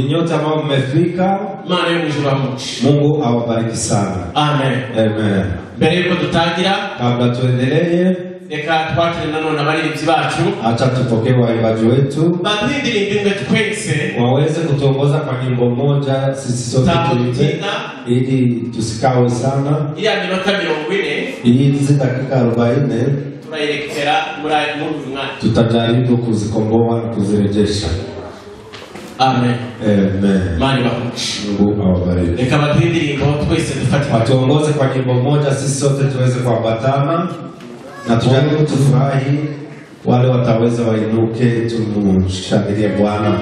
Nyote ambao mmefika, Mungu awabariki sana. Amen. Amen. Mbere yuko dutangira, kabla tuendelee, reka twakire nanone abaririmbyi bacu, acha tupokee waimbaji wetu badindirimbe twese waweze kutuongoza kwa nyimbo moja sisi sote tuimbe, ili tusikawe sana. Iya minota 40 hizi dakika 40 tunaelekea muri mwaka, tutajaribu kuzikomboa na kuzirejesha. Amen. Amen. Mani bakushi. Mungu awabariki. Reka badindirimbe twese dufatike, watuongoze kwa nyimbo moja sisi sote tuweze kuambatana na tujaribu tufurahi. Wale wataweza wainuke, tumshangilie Bwana.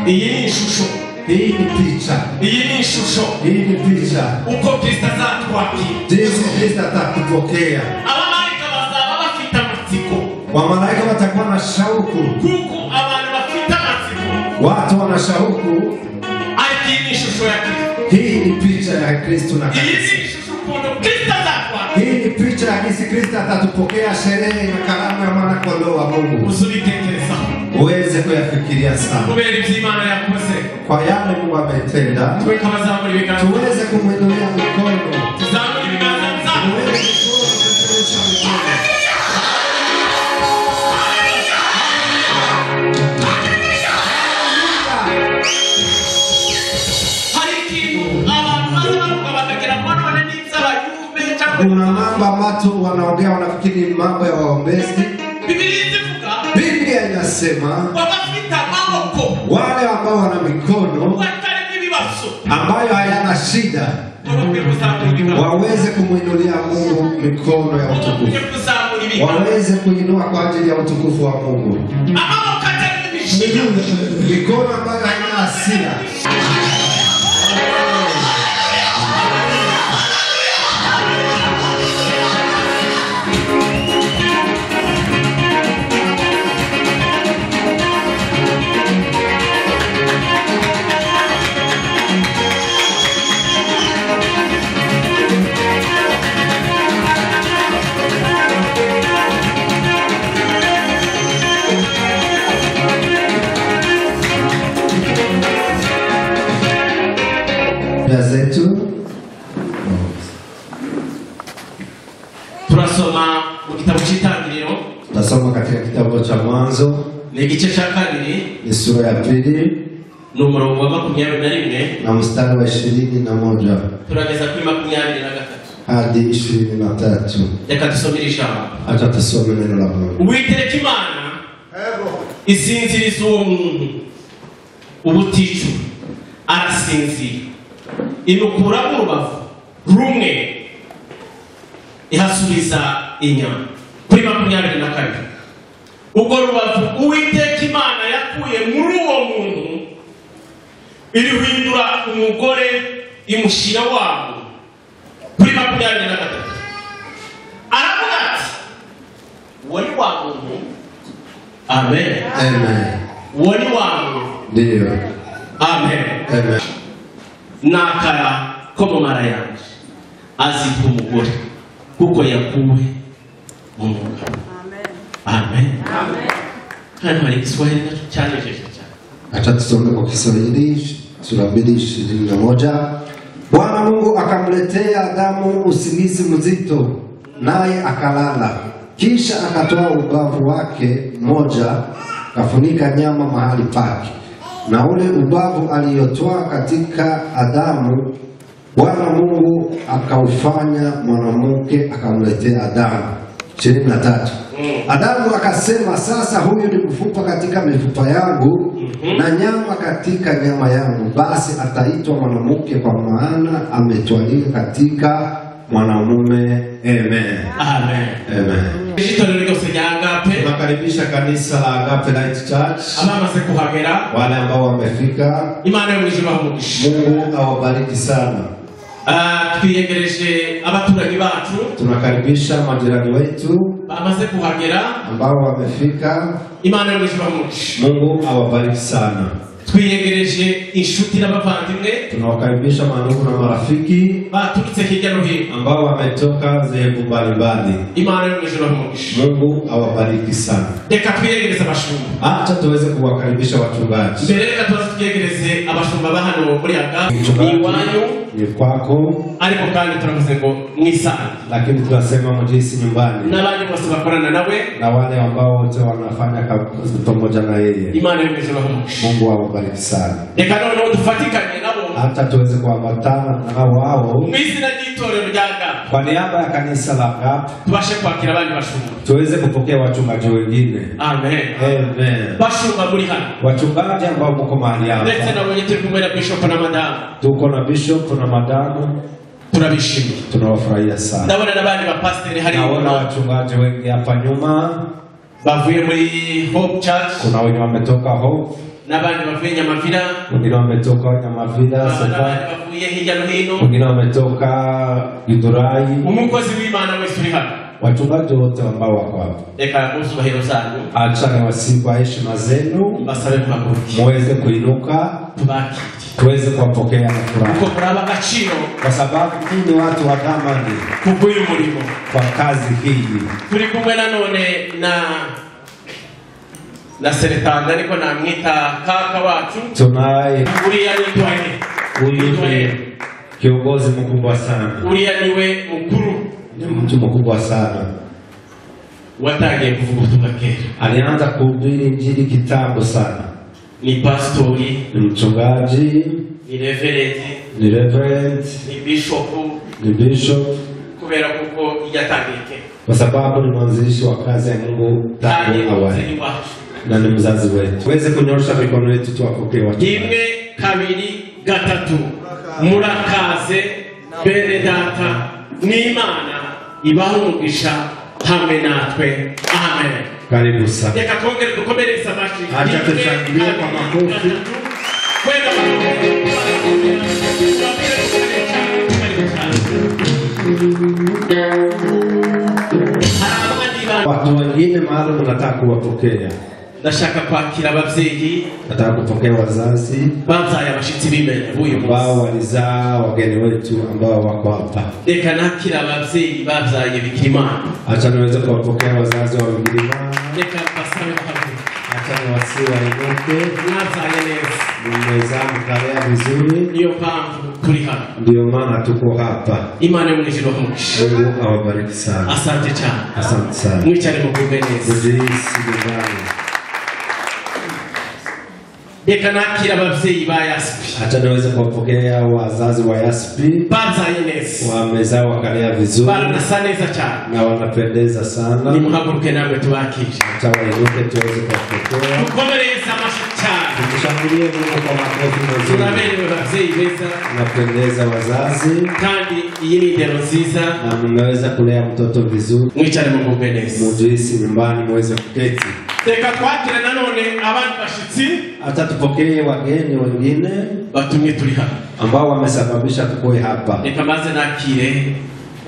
Iyi ishusho, hii ni picha, iyi ni ishusho, hii ni picha uko Kristo azatwakira, Yesu Kristo atakupokea. Abamalayika bazaba bafite amatsiko, wamalaika watakuwa na shauku, kuko abantu bafite amatsiko, watu wana shauku. Iyi ni ishusho ya Kristo, hii ni picha ya Kristo na kanisa. Iyi ni ishusho ukuntu Kristo azatwakira, hii ni picha ya jinsi Kristo atatupokea sherehe na karamu ya mwana kondoo wa Mungu. Usubitekereza, uweze kuyafikiria sana, kubera iby'Imana yakoze, kwa yale Mungu ametenda. Tuweze kumwinulia mikono, tuzamure ibiganza byacu. Hari ikintu abantu baravuga bakagira ngo none n'ibyo abayumbe cyangwa Kuna mambo ambayo wanaongea wanafikiri mambo ya waombezi. Biblia inasema wale ambao wana mikono ambayo hayana shida waweze kumwinulia Mungu mikono ya utukufu. Waweze kuinua kwa ajili ya utukufu wa Mungu. Mikono ambayo haina hasira. Zetu turasoma mu gitabo cy'Itangiriro. Tunasoma katika kitabu cha Mwanzo, ni igice cya 2, ni sura ya 2 ni umurongo wa 21 na mstari wa 21 turageza kuri 23 hadi 23. Reka dusomere ijambo. Acha tusome neno la Mungu. Uwiteka Imana isinziriza uwo muntu ubuticu arasinzira, inukura mu rubavu rumwe ihasubiza inyama. Kuri 22 ubwo rubavu Uwiteka Imana yakuye muri uwo muntu irihindura umugore imushira wabo. Kuri 23 aravuga ati wari wa muntu. Amen. Amen. Wari wa muntu. Ndio. Amen. Amen. Nakara ko mu mara yanjye azitwa umugore kuko yakuwe mu mugabo. Amen. Amen. Hano hari Kiswahili cyanejeje cyane. Acha tusome kwa Kiswahili sura 2:21. Bwana Mungu akamletea Adamu usingizi mzito, naye akalala. Kisha akatoa ubavu wake mmoja, kafunika nyama mahali pake. Na ule ubavu aliyotoa katika Adamu, Bwana Mungu akaufanya mwanamke akamletea Adamu. 23. Adamu akasema, sasa huyu ni mfupa katika mifupa yangu na nyama katika nyama yangu, basi ataitwa mwanamke kwa maana ametwaliwa katika mwanamume. Amen. Amen. Amen. Tunakaribisha kanisa la Agape Light Church. Abamaze kuhagera, wale ambao wamefika, Imana yo mwijuru bamugisha. Mungu awabariki sana. Twiyegereje abaturanyi bacu. Tunakaribisha majirani wetu bamaze kuhagera ambao wamefika. Imana yo mwijuru bamugisha. Mungu awabariki sana. Twiyegereje inshuti n'abavandimwe. Tunawakaribisha mandugu na marafiki baturutse hirya no hino ambao wametoka dhehebu mbalimbali. Imana yo mwijuru bamugisha. Mungu awabariki sana. Reka twiyegereze abashumba. Acha tuweze kuwakaribisha wachungaji. Mbere reka twiyegereze abashumba ba hano muri Agape. Iwanyu ni kwako, ariko kandi turavuze ngo mwisana, lakini tunasema mjisi nyumbani. N'abandi bose bakorana nawe na wale ambao wote wanafanya kazi pamoja na yeye. Imana yo mwijuru bamugisha. Mungu awabariki sana. Reka none dufatikanye nabo hata tuweze kuambatana na wao mwizina ry'itorero rya Agape. Kwa niaba ya kanisa la Agape tubashe kwakira abandi bashumba, tuweze kupokea wachungaji wengine. Amen. Amen. Bashumba muri hano, wachungaji ambao mko mahali hapa. Ndetse na wenye turi kumwe na bishop na madamu. Tuko na bishop na madamu. Turabishimye. Tunawafurahia sana. Ndabona nabandi ba pastor hari. Naona wachungaji wengi hapa nyuma bavuye muri Hope Church. Kuna wenye wametoka Hope. N'abandi bavuye Nyamavira. Wengine wametoka Nyamavira, n'abandi bavuye hirya no hino. Wengine wametoka Githurai. Umukozi w'Imana wese uri hano. Wachungaji wote ambao wako hapa. Reka usubahiro zanyu. Acha niwasifu heshima zenu. Basabe kuhaguruka. Muweze kuinuka. Tubakire. Tuweze kuwapokea na furaha. Kuko muraba agaciro. Kwa sababu hii ni watu wa thamani. Kubuyu murimo. Kwa kazi hii. Turi kumwe na none na Seretanga niko namwita kaka wacu. Tunaye. Uriya ni twaye. Uriya kiongozi mkubwa sana. Uriya niwe mukuru. Ni mtu mkubwa sana. Watangiye kuvuga ubutumwa kera. Alianza kuhubiri injili kitambo sana. Ni pastori, ni mchungaji, ni reverend, ni reverend, ni bishop, ni bishop. kubera kuko yatangike kwa sababu ni mwanzilishi wa kazi ya Mungu tangu awali na ni mzazi wetu. Tuweze kunyosha mikono yetu tuwapokee watu. Imwe kabiri gatatu murakaze bene data n'Imana ibaho umugisha hamwe natwe. Amen. Karibu sana. Reka twongere dukomereze amashyi. Acha tushangilie kwa makofi. Watu wengine maalum nataka kuwapokea. Ndashaka kwakira abavyeyi, nataka kupokea wazazi bavyaye abashitsi b'Imana buyo ambao walizaa wageni wetu ambao wako hapa. Reka nakira abavyeyi bavyaye Bikira Imana. Acha niweze kuwapokea wazazi wa Bikira Imana. Reka basabe bahabu. Acha niwasiwe inuke. Mwavyaye neza. Mmezaa mkalea vizuri. Niyo mpamvu turi hano. Ndio maana tuko hapa. Imana y'umwijuru humugisha. Mungu awabariki sana. Asante cyane. Asante sana. Mwicare mugubwe neza. Mujisi nyumbani. Reka nakira abavyeyi ba Yaspi. Acha niweze kuwapokea wazazi wa Yaspi. Bavyaye neza. Wamezaa wakalea vizuri. Banasa neza cyane. Na wanapendeza sana. Nimuhaguruke namwe tubakije. Acha wainuke tuweze kuwapokea. Tukomereze amashyi cyane. Tushangilie Mungu kwa makofi mazuri. Tunaberewe bavyeyi beza. Napendeza wazazi. Kandi iyi ni indero nziza. Na mmeweza kulea mtoto vizuri. Mwicare mugubwe neza. Mujisi nyumbani muweze kuketi. Reka twakire nanone abandi bashitsi. Acha tupokee wageni wengine batumye turi hano ambao wamesababisha tukoe hapa. Reka maze nakire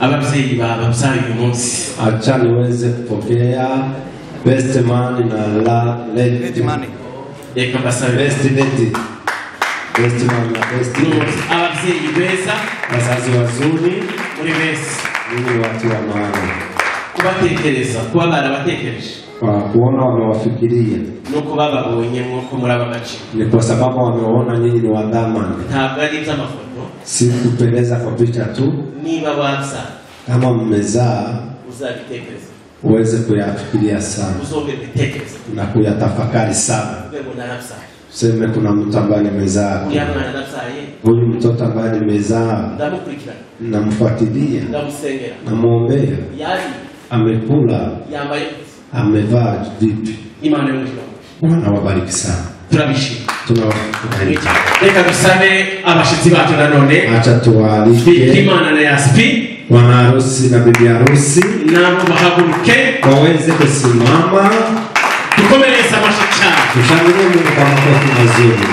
abavyeyi babavyaye uyu munsi. Acha niweze kupokea best man na la lady man. Reka basabe best lady. Best man na best lady. Abavyeyi beza, wazazi wazuri, muri beza. Ni watu wa maana. Kubatekereza, kuba barabatekereje. Kuona wamewafikiria. Nuko bababonye nkuko muraba gace. Ni kwa sababu wameona nyinyi ni wa dhamani. Ntabwo ari iby'amafoto. Si kupendeza kwa picha tu. Niba wabza kama mmezaa uzabitekereza. Uweze kuyafikiria sana. Uzombe bitekereza. Na kuyatafakari sana. Wewe unarabza. Sema kuna mtu ambaye nimezaa. Huyu mtoto ambaye nimezaa. Ndamukurikirana. Namfuatilia. Ndamusengera. Namuombea. Yari amekula. Yambaye. Amevaa vipi? Imana y'umwijuru. Bwana wabariki sana. Turabishimye. Tunawabariki. Reka dusabe abashitsi bacu nanone. Acha tuwaalike Imana na Yaspi. Bwana harusi na bibi harusi. Nabo bahaguruke. Waweze kusimama. Tukomereze amashyi cyane. Tushangilie Mungu kwa makofi mazuri.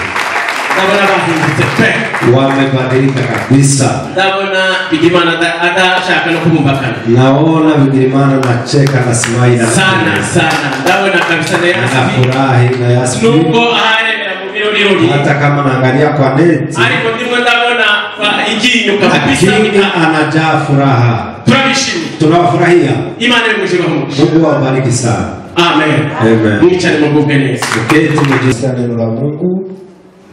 Ndabona bahindutse pe. Wamebadilika kabisa. Ndabona Bigimana adashaka no kumumbakana. Naona Bigimana anacheka na smile sana sana. Ndabona kabisa na Yaspi. Anafurahi na Yaspi. Nubwo aharemera mu birori. Hata kama naangalia kwa net. Ariko ndimo ndabona iginyo kabisa. Anajaa furaha. Turabishimye. Tunawafurahia. Imana y'umwijuru humugisha. Mungu awabariki sana. Amen. Amen. Mwicare mugubwe neza. Uketi mjisikia neno la Mungu.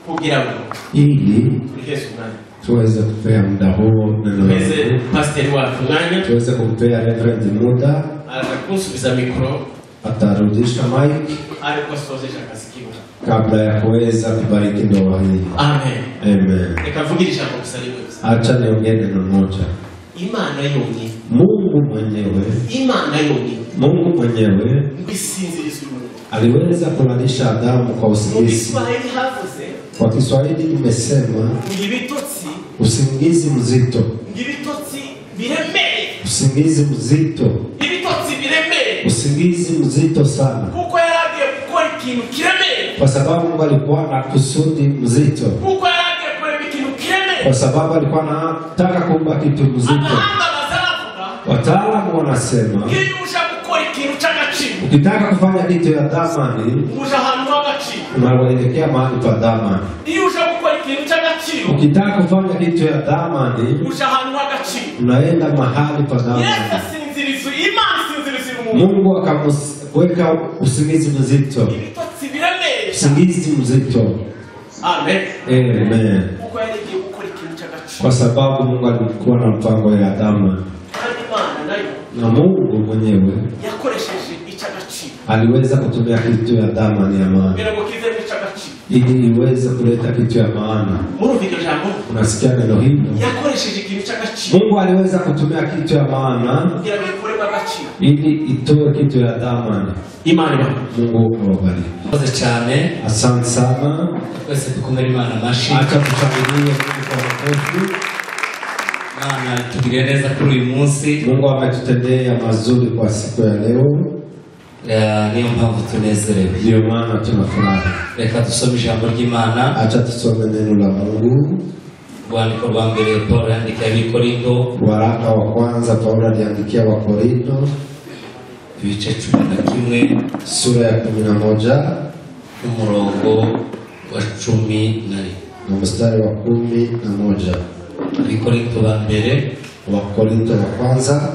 Kugira ngo ili Yesu nani tuweze kupea muda huu neno la Mungu. Pastor wa fulani tuweze kumpea reverend muda. Atakusubiza mikro. Atarudisha mic. Alikosozesha kasikiwa. Kabla ya kuweza kubariki ndoa hii. Amen. Amen. Nikavugirisha kwa kusalimu. Acha niongee neno moja. Imana yonye. Mungu mwenyewe. Imana yonye. Mungu mwenyewe. Mbisinziriza Mungu. Aliweza kulalisha Adamu kwa usingizi. Kwa Kiswahili nimesema ngibitotsi. Usingizi mzito. Ngibitotsi biremeye. Usingizi mzito. Ngibitotsi biremeye. Usingizi mzito sana. Kuko yaragiye gukora ikintu kiremeye. Kwa sababu Mungu alikuwa na kusudi mzito. Kuko yaragiye gukora ikintu kiremeye. Kwa sababu alikuwa anataka kuumba kitu mzito. Wataalamu wanasema ukitaka kufanya kitu ya dhamani unaelekea mahali pa dhamani. Ukitaka kufanya kitu ya dhamani unaenda mahali pa dhamani. Mungu akamweka usingizi mzito. Usingizi mzito. Amen. Amen. Kwa sababu Mungu alikuwa na mpango ya dhamani. Na Mungu mwenyewe aliweza kutumia kitu ya dhamani ya maana ili iweze kuleta kitu ya maana. Murumvika jambo. Unasikia neno hilo? Yakoresheje ikintu cy'agaciro. Mungu aliweza kutumia kitu ya maana Kugira ngo ikore agaciro. ili itoe kitu ya thamani. Imana. Mungu awabariki. Asante cyane. Asante sana. Twese dukomere Imana amashi. Acha tushangilie Mungu kwa makofi. Imana itugirire neza kuri uyu munsi. Mungu ametutendea mazuri kwa siku ya leo. Niyo mpamvu tunezerewe. Ndio maana tunafurahi. Reka dusome ijambo ry'Imana. Acha tusome neno la Mungu. Rwandiko rwa mbere Paulo yandikiye Abikorinto. Waraka wa kwanza Paulo aliandikia Wakorinto, ibice 11 sura ya 11 n'umurongo wa 10 na mstari wa 11. Abikorinto ba mbere, Wakorinto wa kwanza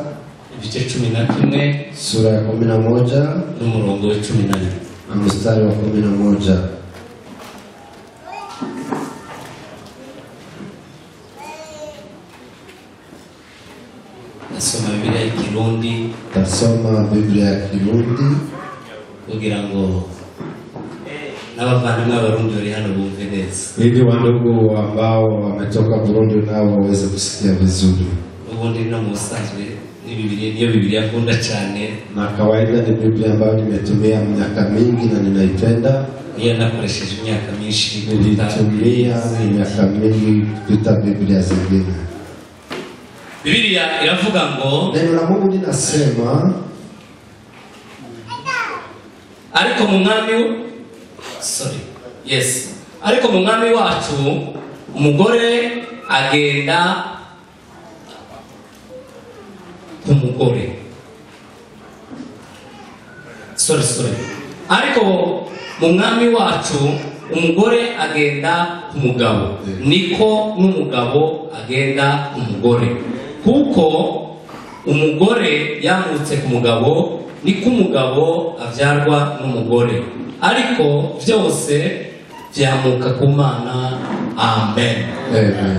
ibice 11 sura ya 11 n'umurongo wa 10 na mstari wa 11. Nasoma Biblia ya Kirundi. Tasoma Biblia ya Kirundi kugira ngo n'abavandimwe b'Abarundi bari hano bumve neza. ili wandugu ambao wametoka Burundi nao waweze kusikia vizuri. Ubundi no musanzwe ni Biblia, niyo Biblia akunda cyane, Na kawaida ni Biblia ambayo nimetumia miaka mingi na ninaipenda. niyo nakoresheje imyaka myinshi Nilitumia miaka mingi kupita Biblia zingine. Biblia iravuga ngo Neno la Mungu linasema ariko mu mwami wacu umugore agenda ku mugore. Ariko mu mwami wacu umugore agenda ku mugabo, niko n'umugabo agenda ku mugore. Kuko umugore yamutse ku mugabo, niko umugabo abyarwa n'umugore. Ariko byose byamuka ku Mana. Amen. Amen.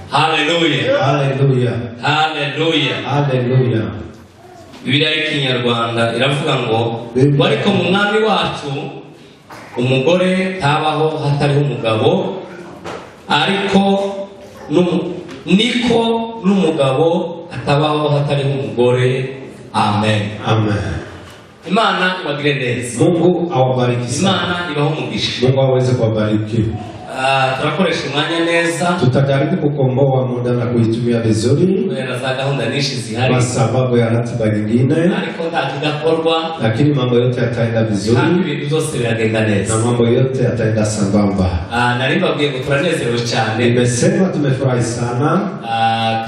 Hallelujah. Hallelujah. Hallelujah. Hallelujah. Biblia y'Ikinyarwanda iravuga ngo Biblia. ariko mu mwami wacu umugore tabaho hatari umugabo, ariko niko n'umugabo atabaho hatari umugore. Amen. Amen. Imana ibagire neza. Mungu awabariki sana. Imana ibaho umugisha. Mungu aweze kuwabariki. Turakoresha umwanya neza. Tutajaribu kukomboa muda na kuitumia vizuri Kubera za gahunda nyinshi zihari, kwa sababu ya ratiba nyingine, ariko ntakidakorwa, lakini mambo yote yataenda vizuri kandi ibintu byose biragenda na neza. mambo yote yataenda sambamba. Nari mbabwiye ngo turanezerewe cyane, Nimesema tumefurahi sana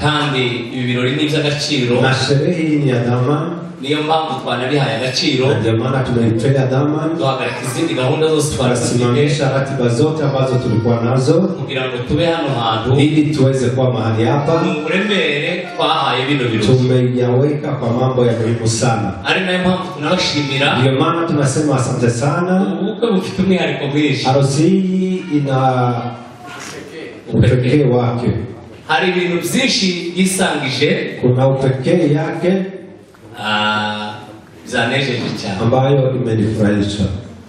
kandi ibi birori ni iby'agaciro. na sherehe hii ni ya dhamani, Niyo mpamvu twanabihaye agaciro, na ndio maana tunaipea dhamani. duhagarika izindi gahunda zose twarasimamisha Tunasimamisha ratiba zote ambazo tulikuwa nazo kugira ngo tube hano hantu ili tuweze kuwa mahali hapa. mu buremere twahaye bino birori. Tumeyaweka kwa mambo ya muhimu sana, Ari nayo mpamvu tunabashimira. ndio maana tunasema asante sana. Ubukwe bufite umwihariko mwinshi. Harusi hii ina upekee wake, Hari ibintu byinshi yisangije kuna upekee yake byanejeje cyane. ambayo imenifurahisha.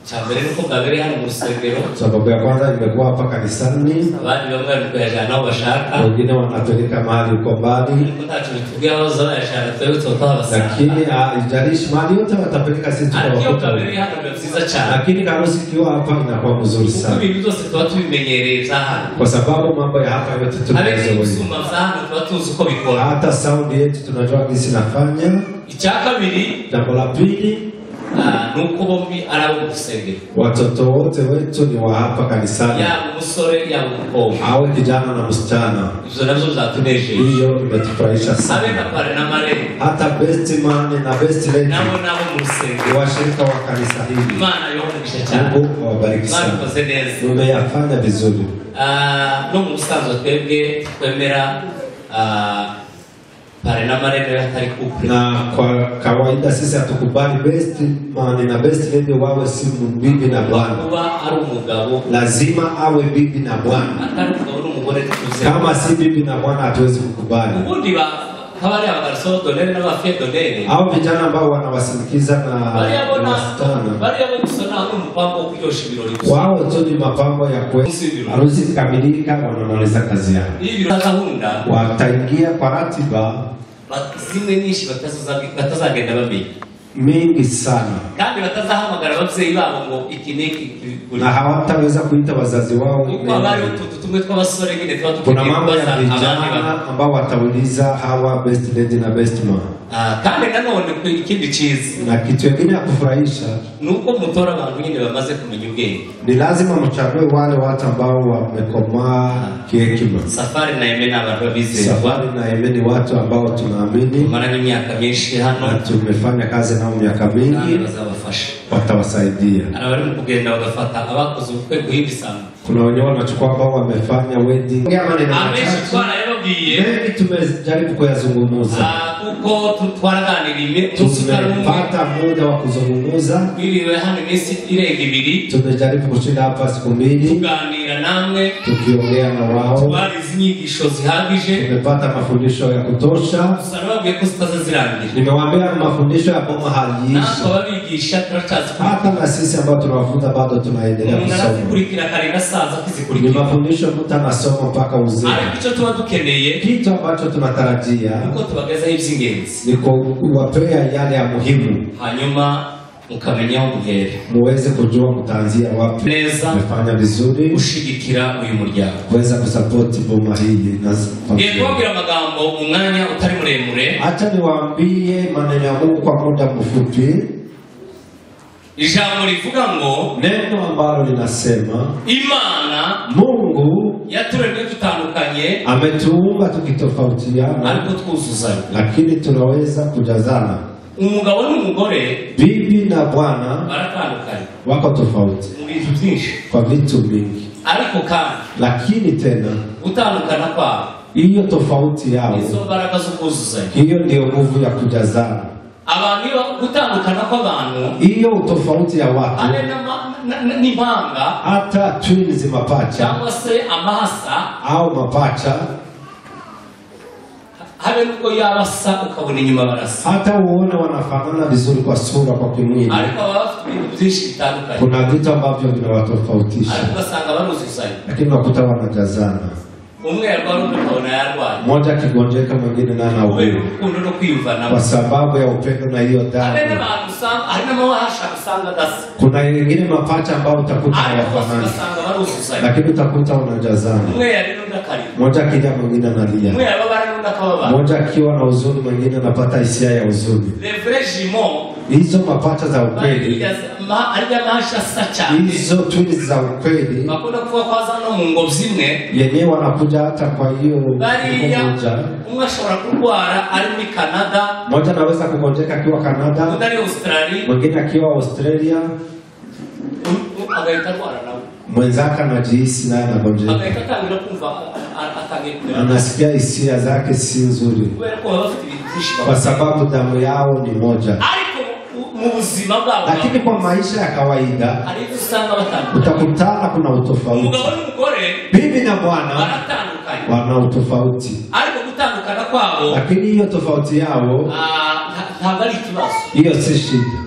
Cyambere nuko bwabereye hano mu rusengero, Sababu ya kwanza nimekuwa hapa kanisani, abandi bamwe bari kuyajyana aho bashaka, wengine wanapeleka mahali uko mbali, ariko ntacyo bitubwiye aho bazayashaka, twebwe tuba twabasanga. lakini haijalishi mahali yote watapeleka, sisi Ariko iyo tutawakuta. bwabereye hano biba byiza cyane, Lakini harusi ikiwa hapa inakuwa mzuri kuko sana, ibintu byose tuba tubimenyereye bya hano. kwa sababu mambo ya hapa yote Ariko tunazoea. ibisumba bya hano tuba tuzi uko bikora. Hata saundi yetu tunajua jinsi nafanya. Icya kabiri Jambo la pili, ni uko bombi ari abo mu rusengero, watoto wote wetu ni wa hapa kanisani, yaba umusore yaba umukobwa. awe kijana na msichana. Ibyo nabyo byatunejeje. Hiyo imetufurahisha Abe sana. na pare na marembo Hata best man na best lady nabo mu rusengero. washirika wa kanisa hili, Imana yomugisha cyane, Mungu awabariki sana, mwabikoze neza. mumeyafanya vizuri. No mu busanzwe twebwe twemera pare na marembo atari couple. Na kwa kawaida sisi hatukubali best man na best lady wawe si bibi na bwana, Kuba ari umugabo lazima awe bibi na bwana. atari umugabo n'umugore tuvuze. Kama si bibi na bwana hatuwezi kukubali. Ubundi habari abagarso dolere n'abafie dolere au vijana ambao wanawasindikiza na wasichana bali abo kusona umupango kuyosha ibirori wao tu ni mapambo ya harusi ikamilika, wanamaliza kazi yao. Hivi gahunda wataingia kwa ratiba zimwe nyinshi batazagenda bamenye mingi sana, kandi batazahamagara abavyeyi babo ngo ikiniki na hawataweza kuita wazazi wao. Tumwe tw'abasore nyine tuba kuna mambo ya vijana ambao watauliza hawa best lady na best man. Kandi nanone ikindi cyiza na kitu kingine ya kufurahisha nuko mutora abantu nyine bamaze kumenya ubwenge. Ni lazima mchague wale watu ambao wamekomaa kihekima. Safari na Aime na abantu bize. Safari na Aime ni watu ambao tunaamini mara ni miaka mingi hano tumefanya kazi nao miaka mingi, watawasaidia. Anabari mkugenda bagafata abakoze ubukwe guhimba sana. Kuna wenye wanachukua ambao wamefanya wedding. Mengi tumejaribu kuyazungumza. Uko twaraganiriye tumepata muda wa kuzungumza. Iliwe hano misi irenga ibiri. Tumejaribu kushinda hapa siku mbili. Tuganira namwe. Tukiongea na wao. Twarize inyigisho zihagije. Tumepata mafundisho ya kutosha. Sarababwiye ko zitazirangira. Nimewaambia mafundisho ya boma haliishi. Nako babigisha turachazi. Hata na sisi ambao tunawafunza bado tunaendelea kusoma. Ni mafundisho mtu anasoma mpaka uzee. Kitu ambacho tunatarajia ni kuwapea yale ya muhimu, hanyuma mukamenya umuhere, muweze kujua mtaanzia wapi. Mmefanya vizuri ushigikira uyu muryango, kuweza kusupport boma hili. Twabwira amagambo umwanya utari muremure. Acha niwaambie maneno ya Mungu kwa muda mfupi. Ijambo rivuga ngo, neno ambalo linasema Imana Mungu yaturemye tutandukanye, ametuumba tukitofautiana, ariko twuzuzanya, lakini tunaweza kujazana. Umugabo n'umugore, bibi na bwana baratandukanye, wako tofauti mu bintu byinshi, kwa vitu vingi, ariko kandi lakini tena utandukana kwabo, hiyo tofauti yao, izo mbaraga zo kuzuzanya, hiyo ndio nguvu ya kujazana. Abantu gutandukana kw'abantu, hiyo utofauti ya watu, ni mpanga, hata twins mapacha cyangwa se amahasa au mapacha, habe nuko yabasa ukabona inyuma barasa, hata uone wanafanana vizuri kwa sura, kwa kimwili, ariko bafite ibintu byinshi bitandukanye. Kuna vitu ambavyo vinawatofautisha, ariko basanga baruzuzanya, lakini wakuta wanajazana. Umwe yarwara ukabona yarwaye, mmoja kigonjeka mwingine na anaugua, kwa sababu ya upendo na hiyo damu. Kuna wengine mapacha ambao utakuta hawafanani, lakini utakuta wanajazana. Mmoja akija mwingine analia, mmoja akiwa na huzuni mwingine anapata hisia ya huzuni. Hizo mapacha za ukweli, hizo twins za ukweli, yenyewe wanakuja hata kwa hiyo mmoja. Mmoja anaweza kugonjeka akiwa Canada, mwingine akiwa Australia, mwenzake anajihisi naye anagonjeka, anasikia hisia zake si nzuri, kwa sababu damu yao ni moja. Lakini kwa maisha ya kawaida utakutana kuna utofauti. Bibi na bwana wana utofauti, lakini hiyo tofauti yao hiyo si shida.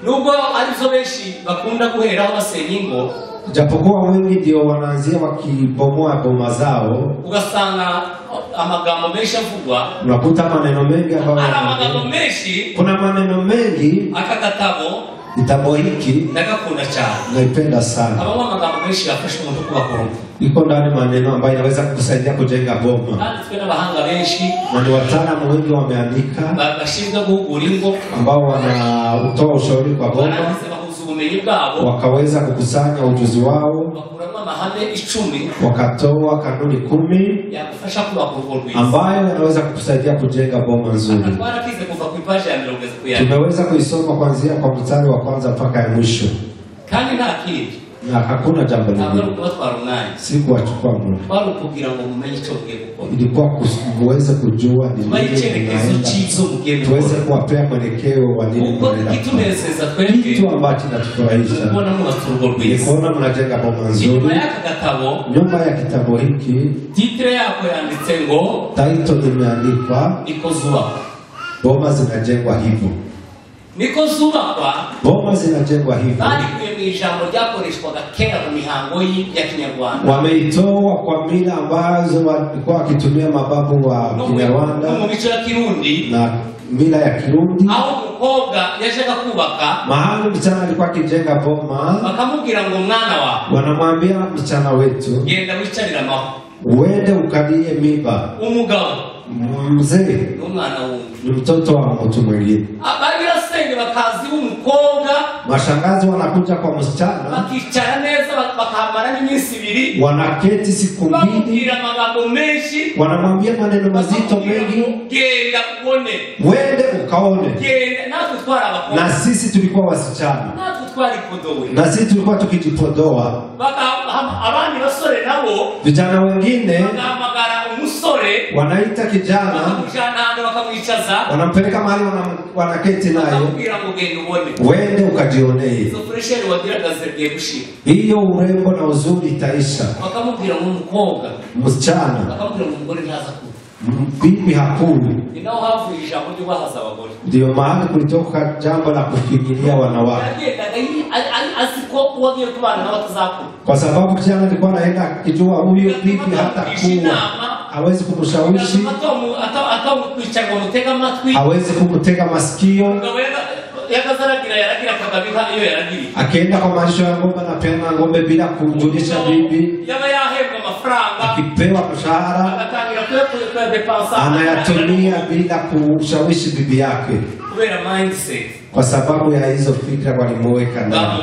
Nubwo arizo benshi bakunda guheraho basenyingo, japokuwa wengi ndio wanaanzia wakibomoa boma zao, ugasanga amagambo menshi avugwa, unakuta maneno mengi kuna maneno mengi. Akagatabo kitabu hiki nakakunda cyane, naipenda sana. Abamo amagambo menshi yafasha umuntu kubakora, iko ndani maneno ambayo inaweza kukusaidia kujenga boma. Kandi twe n'abahanga benshi, na ni wataalamu wengi wameandika, bashinzwe guhugura ingo, ambao wanatoa ushauri kwa boma, wakaweza kukusanya ujuzi wao, wakatoa kanuni 10 ambayo yanaweza kukusaidia kujenga boma nzuri. Tumeweza kuisoma kuanzia kwa mstari wa kwanza mpaka ya mwisho. na hakuna jambo lingine. Si kuwachukua muda. Ilikuwa kuweze kujua ni nini, tuweze kuwapea mwelekeo wa nini mnaenda. Kitu ambacho kinatufurahisha ni kuona mnajenga boma nzuri. Nyuma ya kitabu hiki title imeandikwa boma zinajengwa hivyo. Niko zubakwa boma zinajengwa hivyo. Bali kwenye ijambo ryakoreshwaga kera mu mihango ya Kinyarwanda. Wameitoa kwa mila ambazo walikuwa wakitumia mababu wa Kinyarwanda mu mico ya Kirundi na mila ya Kirundi. Aho umukobwa yajaga kubaka mahali msichana alikuwa akijenga boma, bakamubwira ngo mwana wa, wanamwambia msichana wetu, genda wicarira maho, uende ukalie miba. Umugabo mzee n'umwana wundi ni mtoto wa mtu mwingine. Ababira senge bakazi umukobwa, mashangazi wanakuja kwa msichana, bakicara neza bakahamara n'iminsi 2, wanaketi siku 2, bamubwira amagambo menshi, wanamwambia maneno mazito mengi, genda ubone, wende ukaone. Genda natwe twara abakobwa, na sisi tulikuwa wasichana, natwe twari podowe, na sisi tulikuwa tukijipodoa. Abandi basore nabo, vijana wengine bakamagara umusore, wanaita kijana, wakamwichaza, wanampeleka mahali wanaketi naye, wakamwambia ngo genda ubone, wende ukajionee. so fresheri wagiragaze biye gushira, hiyo urembo na uzuri itaisha. Wakamubwira ngo umukobwa, msichana, wakamubwira ngo umugore ntaza ku, bibi hakuli. Ninao hafu ijambo ryo bahaza abagore. Ndio mahali kulitoka jambo la kufikiria wanawake. Asiko wagiye kubana n'abatazaku. Kwa sababu kijana alikuwa anaenda kijua huyo bibi hata kuwa hawezi kumshawishi, atamukwicara mutega amatwi, hawezi kumtega masikio. Yaragira kababika iyo yaragira. Akienda kwa malisho ya ng'ombe na pena ng'ombe bila kumjulisha bibi. Yaba yahembwa amafaranga, akipewa mshahara akatangira kwa depensa, anayatumia bila kushawishi bibi yake. Kubera mindset. Kwa sababu ya hizo fikra walimweka ndani.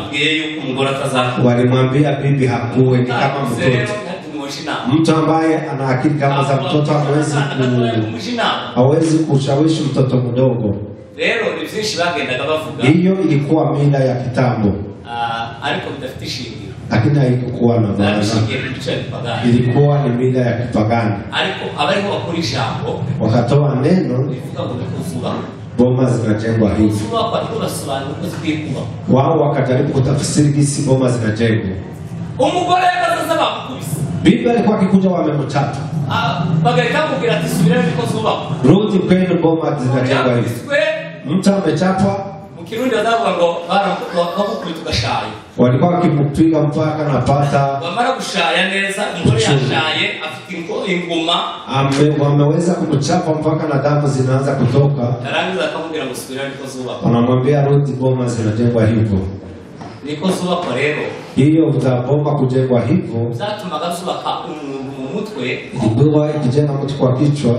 Walimwambia bibi hakuwe ni kama mtoto. Mtu ambaye ana akili kama za mtoto hawezi kushawishi mtoto mdogo. Hiyo ilikuwa mila ya kitambo. Lakini haikuwa na maana. Ilikuwa ni mila ya kipagani. Wakatoa neno, boma zinajengwa hivi. Wao wakajaribu kutafsiri jinsi boma zinajengwa. Bibi alikuwa akikuja wamemchapa. Rudi kwenu, boma zinajengwa hivi. Mtu amechapwa, walikuwa wakimpiga mpaka napata. Wameweza kumchapa mpaka na damu zinaanza kutoka. Wanamwambia rudi, boma zinajengwa hivyo. Hiyo utabomba kujengwa hivyo. Ilikuwa ikijenga mtu kwa kichwa.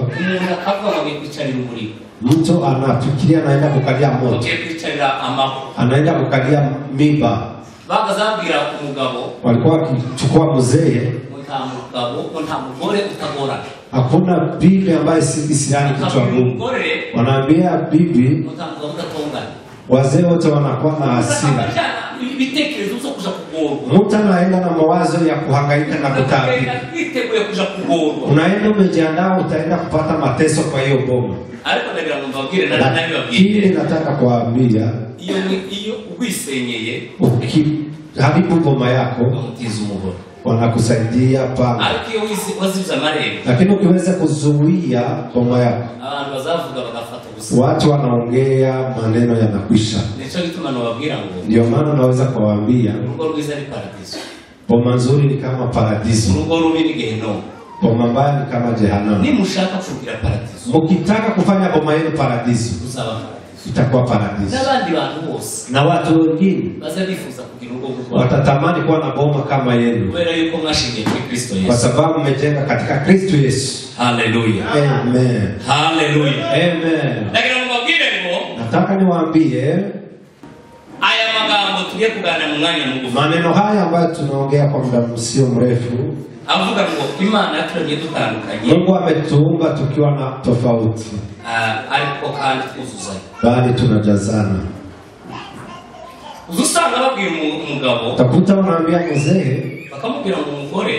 Mtu anafikiria anaenda kukalia moto, anaenda kukalia miba. Walikuwa wakichukua mzee, hakuna bibi ambaye si Islami kichwa ngumu. Wanaambia bibi, wazee wote wanakuwa na hasira. Mtu anaenda na mawazo ya kuhangaika na kutaabika. Unaenda umejiandaa, utaenda kupata mateso kwa hiyo boma. Lakini nataka kuambia, ukiharibu boma yako, wanakusaidia pana. Lakini ukiweza kuzuia boma yako, watu wanaongea, maneno yanakwisha. Ndio maana naweza kuwaambia, boma nzuri ni kama paradiso, boma mbaya ni kama jehanamu. Ukitaka kufanya boma yenu paradiso, itakuwa paradiso. Na watu wengine watatamani kuwa na boma kama yenu, kwa sababu mmejenga katika Kristo Yesu. Hallelujah. Amen. Hallelujah. Amen. Nataka niwaambie maneno haya ambayo tunaongea kwa muda msio mrefu. Mungu ametuumba tukiwa na tofauti, bali tunajazana. uzusanga babwira umugabo utakuta wanaambia mzee bakamubwira ngo umugore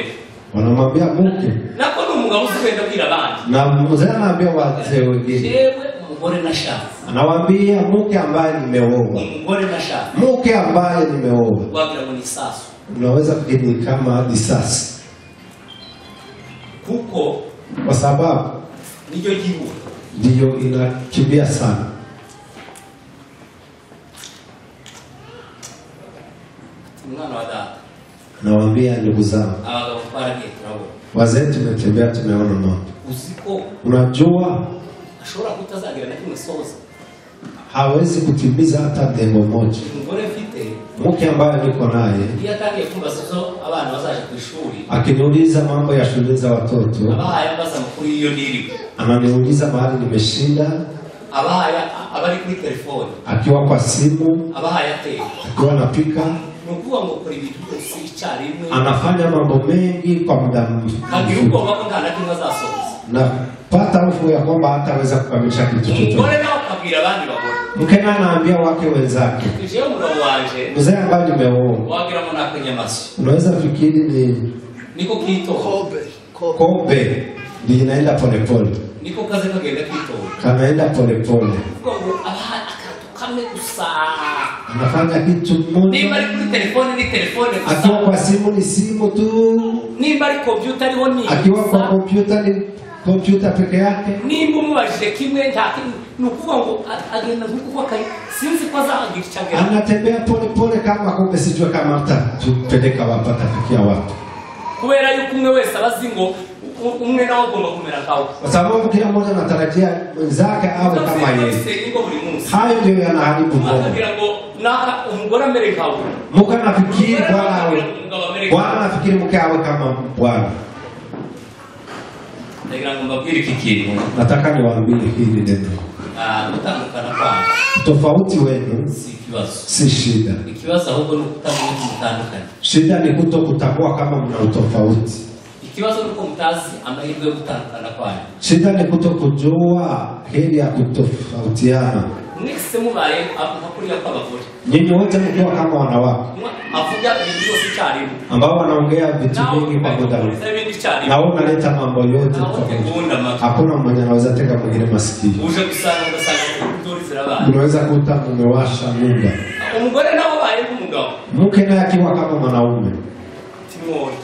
wanamwambia mke nako n'umugabo uzwenda bwira abandi na mzee anaambia wazee wengine yewe umugore nashafu anawaambia mke ambaye nimeoa umugore nashafu mke ambaye nimeoa wagira ngo ni sasu unaweza kujini kama risasi kuko kwa sababu nijyo gihugu ndiyo inakimbia sana. Mwana wa dada Nawaambia ndugu zangu, abagabo twaragiye turabona wazee tumetembea tumeona mambo. uziko Unajua ashobora kutazagira na kimwe soza hawezi kutimiza hata dengo moja. umugore mfite Mke ambaye niko naye iyo atangiye kumva zo abana bazaje ku ishuri akiniuliza mambo ya shule za watoto, abahaye abaza mukuru iyo niri ananiuliza mahali nimeshinda, abahaye abari kuri telefone akiwa kwa simu, abahaye ateye akiwa anapika, nukuvuga ngo kuri ibintu byose icyarimwe anafanya mambo mengi kwa muda kagira mfupi. ubwoba ko nta na kimwe azasoza Napata hofu ya kwamba hataweza kukamilisha kitu chochote. umugore nawe akabwira abandi bagore Mke naye anaambia wake wenzake, jewe umugabo wanje mzee ambaye nimeoa, wagira ngo nakenyamaso unaweza fikiri ni niko kito kobe ndiyo inaenda polepole, niko kaze kagenda kito kanaenda polepole, kuvuga ngo abahaye akantu kamwe gusa anafanya kitu nimba ari moja, kuri telefone ni telefone akiwa gusa kwa simu ni simu tu, nimba ari computer ariho ni akiwa kwa kompyuta ni kompyuta peke yake. nimba umubajije kimwe nta ni ukuvuga ngo agenda nk'uko sinzi ko azagira icyagera Anatembea polepole kama kumbe sijua kama atatupeleka wapi, atafikia wapi, kubera yuko umwe wese abazi ngo umwe nawe agomba kumera kawe kwa sababu kila mmoja anatarajia mwenzake awe kama yeye. niko buri munsi Hayo ndio yanaharibu ndoa. akagira ngo naka umugore amere kawe Mke anafikiri bwana awe, bwana anafikiri mke awe kama bwana. ndagira ngo mbabwire iki kintu Nataka niwaambie hili neno, gutandukana kwanyu tofauti wenu si ikibazo si shida. ikibazo ahubwo ni ukutamenya kumutandukanya Shida ni kutokutambua kama mna utofauti. ikibazo ni uko mutazi amahirwe yo gutandukana kwanyu Shida ni kutokujua heri ya kutofautiana. mwese mubaye nka kuriya kw'abagore Nyinyi wote mkiwa kama wanawake avuga ibintu byose icyarimwe ambao wanaongea vitu vingi kwa muda mrefu, na wewe unaleta mambo yote tofauti. Hakuna mmoja anaweza teka mwingine masikio. uje gusanga ugasanga induru zirabaye Unaweza kuta mmewasha muda. umugore nawe abaye nk'umugabo Mke naye akiwa kama mwanaume, timori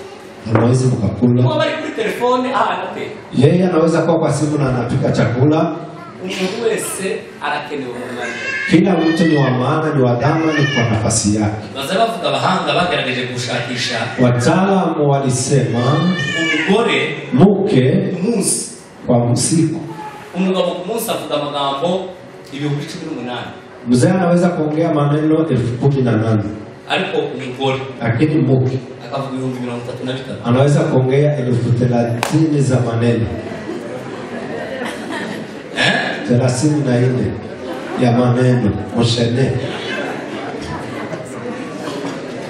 anaweza mkakula. kuba bari kuri telefone ahanate Yeye anaweza kuwa kwa simu na anapika chakula. umuntu wese arakenewe mu mwanya Kila mtu ni wa maana, ni wa dhamani kwa nafasi yake. baza bavuga abahanga bagerageje gushakisha Wataalamu walisema umugore mke umunsi kwa usiku, umugabo ku munsi avuga amagambo 18,000 mzee anaweza kuongea maneno 18,000, ariko umugore lakini mke akavuga 33,000 anaweza kuongea 30,000 za maneno, 34 ya maneno. Moshene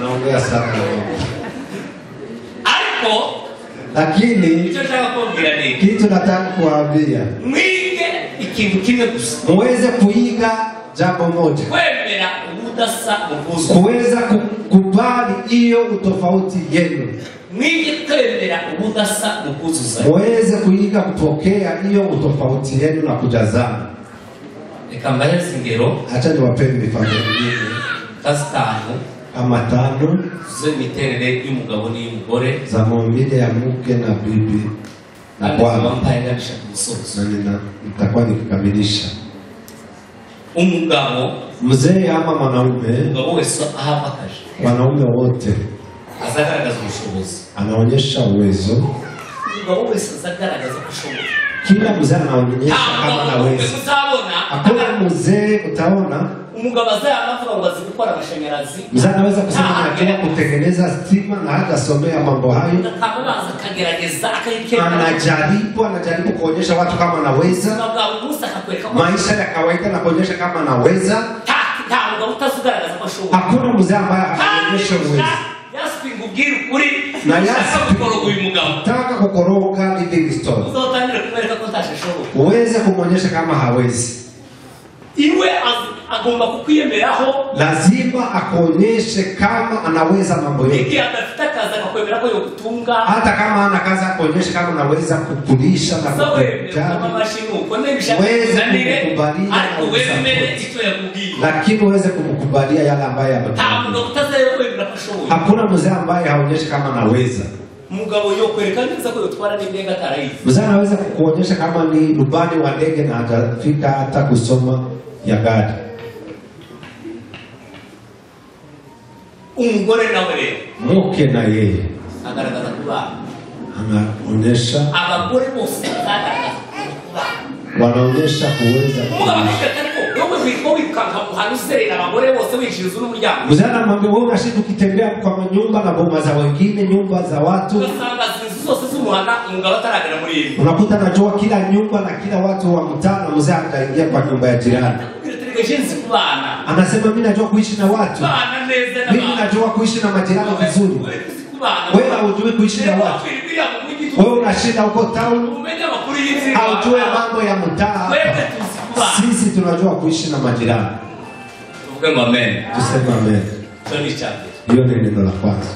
naongea sana, ariko lakini icyo nshaka kubwira ni kitu nataka kuwaambia, mwige ikintu kimwe gusa muweze kuiga jambo moja, kwemera ubudasa mukuzo kuweza kukubali hiyo utofauti yenu, mwige kwemera ubudasa mukuzuza muweze kuiga kupokea hiyo utofauti yenu na kujazana. reka mbahereze ingero Acha niwapeni mifano mingine zitanu kama 5 z'imiterere y'umugabo n'iy'umugore za maumbile ya mke na bibi na kandi bwana, bampaganisha ku musozo na nitakuwa nikikamilisha. umugabo Mzee ama mwanaume, umugabo wese ahava akaje wanaume wote azagaragaza ubushobozi anaonyesha uwezo. umugabo wese azagaragaza ko ashoboye Kila mzee anaonyesha kama anaweza. uzabona Hakuna mzee utaona umugabo azayamavuga ngo azi gukora amashanyarazi mzee anaweza kusema anajua kutengeneza stima na hajasomea mambo hayo, akabanza akagerageza akayikemura anajaribu kuonyesha watu kama anaweza. umugabo umunsi akakwereka ko Maisha ya kawaida na kuonyesha kama anaweza. nta mugabo utazugaragaza ko ashoboye Hakuna mzee ambaye anaonyesha uwezo. yasipinga ubwira ukuri Na ushaka gukoroga uyu mugabo taka kukoroga living stone, uzotangire kumwereka ko ntashoboye uweze kumwonyesha kama hawezi. iwe agomba kukwiyemeraho, lazima akuonyeshe kama anaweza mambo yote. Ikiwa adafite akazi akakwemera ko yogutunga, hata kama ana kazi akuonyeshe kama anaweza kukulisha na kukujali, lakini uweze kumkubalia yale ambaye amekwambia. Hakuna mzee ambaye haonyeshi kama anaweza. Mugabo yo kwerekana neza ko yotwara n'indege atarayizi. Mzee anaweza kukuonyesha kama ni rubani wa ndege na hajafika hata kusoma ya gari. Umugore nawe rero, mke na yeye agaragaza kuba anaonyesha, abagore bose agaragaza kuba wanaonyesha kuweza. Mzee anamwambia wewe unashinda ukitembea kwa nyumba na boma za wengine, nyumba za watu. Unakuta anajua kila nyumba na kila watu wa mtaa, mzee akaingia kwa nyumba ya jirani. Anasema mimi najua kuishi na watu. Mimi najua kuishi na majirani vizuri. Wewe hujui kuishi na watu. Wewe unashinda huko town. Haujui mambo ya mtaa. Sisi tunajua kuishi na majirani. Tuseme amen. Tuseme amen. Hiyo ni neno la kwanza.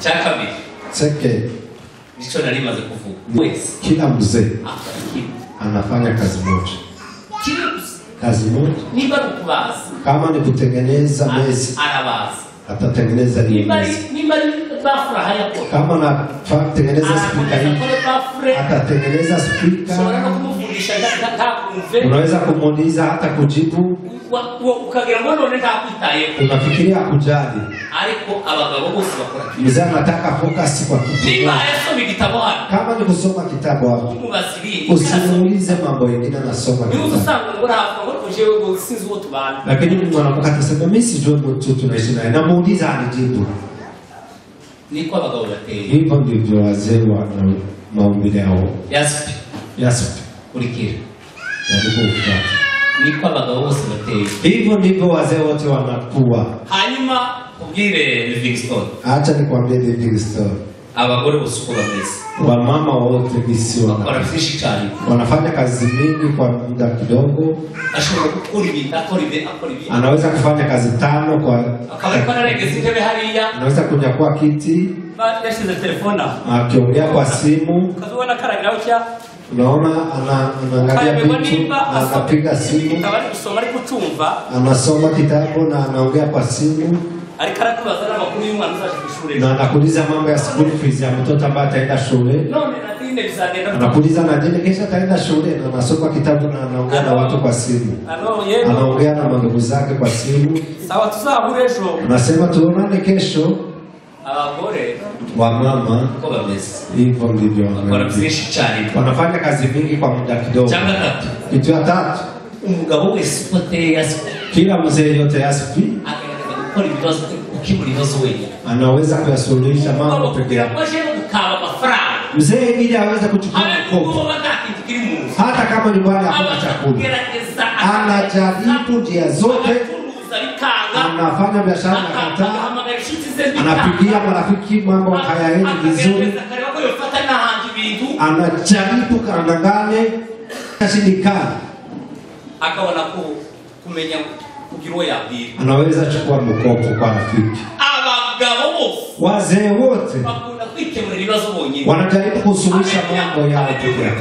Second, nicho nalimaze kuvuga. Kila mzee anafanya kazi moja. Kazi moja. Niba kubaza. Kama ni kutengeneza meza, anabaza. Atatengeneza hiyo meza. Niba bafura hayapo. Kama na tengeneza speaker hii, atatengeneza speaker. Unaweza kumuuliza hata kujibu. Ukagira ngo none ndakwitaye. Unafikiria kujali. Ariko abagabo bose bakora. Mzee anataka focus kwa kitu. Niba yasoma kitabu wapi? Kama ni kusoma kitabu wapi? Usimuulize mambo mengine, anasoma kitabu. Ni usanga ngora hapo ngo jewe sinzi wote bana. Lakini mwanamke atasema mimi sijui mtu tunaishi naye. Namuuliza anijibu. Niko abagabo bateye. Hivyo ndivyo wazee wa maumbile yao. Yaspi. Ulikira. Yalipofuata. Niko abagabo bose bateye. Hivyo ndivyo wazee wote wanakuwa. Hanyuma ubwire Livingstone. Acha nikwambie Livingstone. Abagore bose bameze. Wamama wote bisi wanafanya kazi mingi kwa muda kidogo. Anaweza kufanya kazi 5 kwa. Anaweza kunyakua kiti. Akiongea kwa simu. Unaona anaangalia vitu, anapiga simu. Anasoma kitabu na anaongea kwa simu. Na anakuuliza mambo ya school fees ya mtoto ambaye ataenda shule. Anakuuliza na dini kesho ataenda shule, na anasoma kitabu na anaongea na watu kwa simu. Anaongea na ndugu zake kwa simu. Sawa, tuzahure ejo. Anasema tuonane kesho. Abagore wa mama ko bameze. Hivyo ndivyo wanafanya kazi mingi kwa muda kidogo. Kitu ya 3, umugabo wese uteye kila mzee yote yasipi anaweza kuyasuluhisha mambo peke yake. Mzee ili aweze kuchukua mkopo, hata kama nyumbani hakuna chakula, anajaribu njia zote, anafanya biashara na kataa, anapigia marafiki mambo hayaendi vizuri, anajaribu kandangane, kashindikana, akaona kumenya kugiro yabiri, anaweza chukua mkopo kwa rafiki. Abagabo bose, wazee wote bakunda kwikemura ibibazo bonyine, wanajaribu kusuluhisha mambo yao peke yao,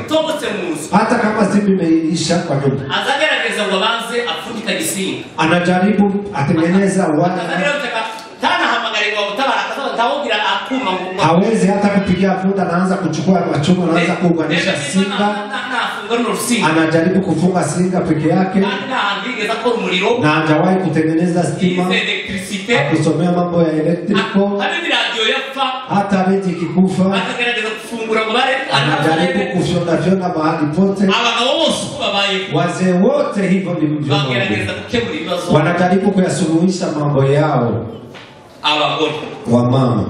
hata kama simu imeisha kwa nyumba. Azagerageza ngo banze apfundika gisinga, anajaribu atengeneza wana hawezi hata kupigia funda, anaanza kuchukua machuma, anaanza kuunganisha singa, anajaribu kufunga singa peke yake, na hajawahi kutengeneza stima, kusomea mambo ya elektriko, hata beti kikufa, anajaribu kufyonda mahali pote. Wazee wote hivyo ndivyo wanajaribu kuyasuluhisha mambo yao. Wa mama,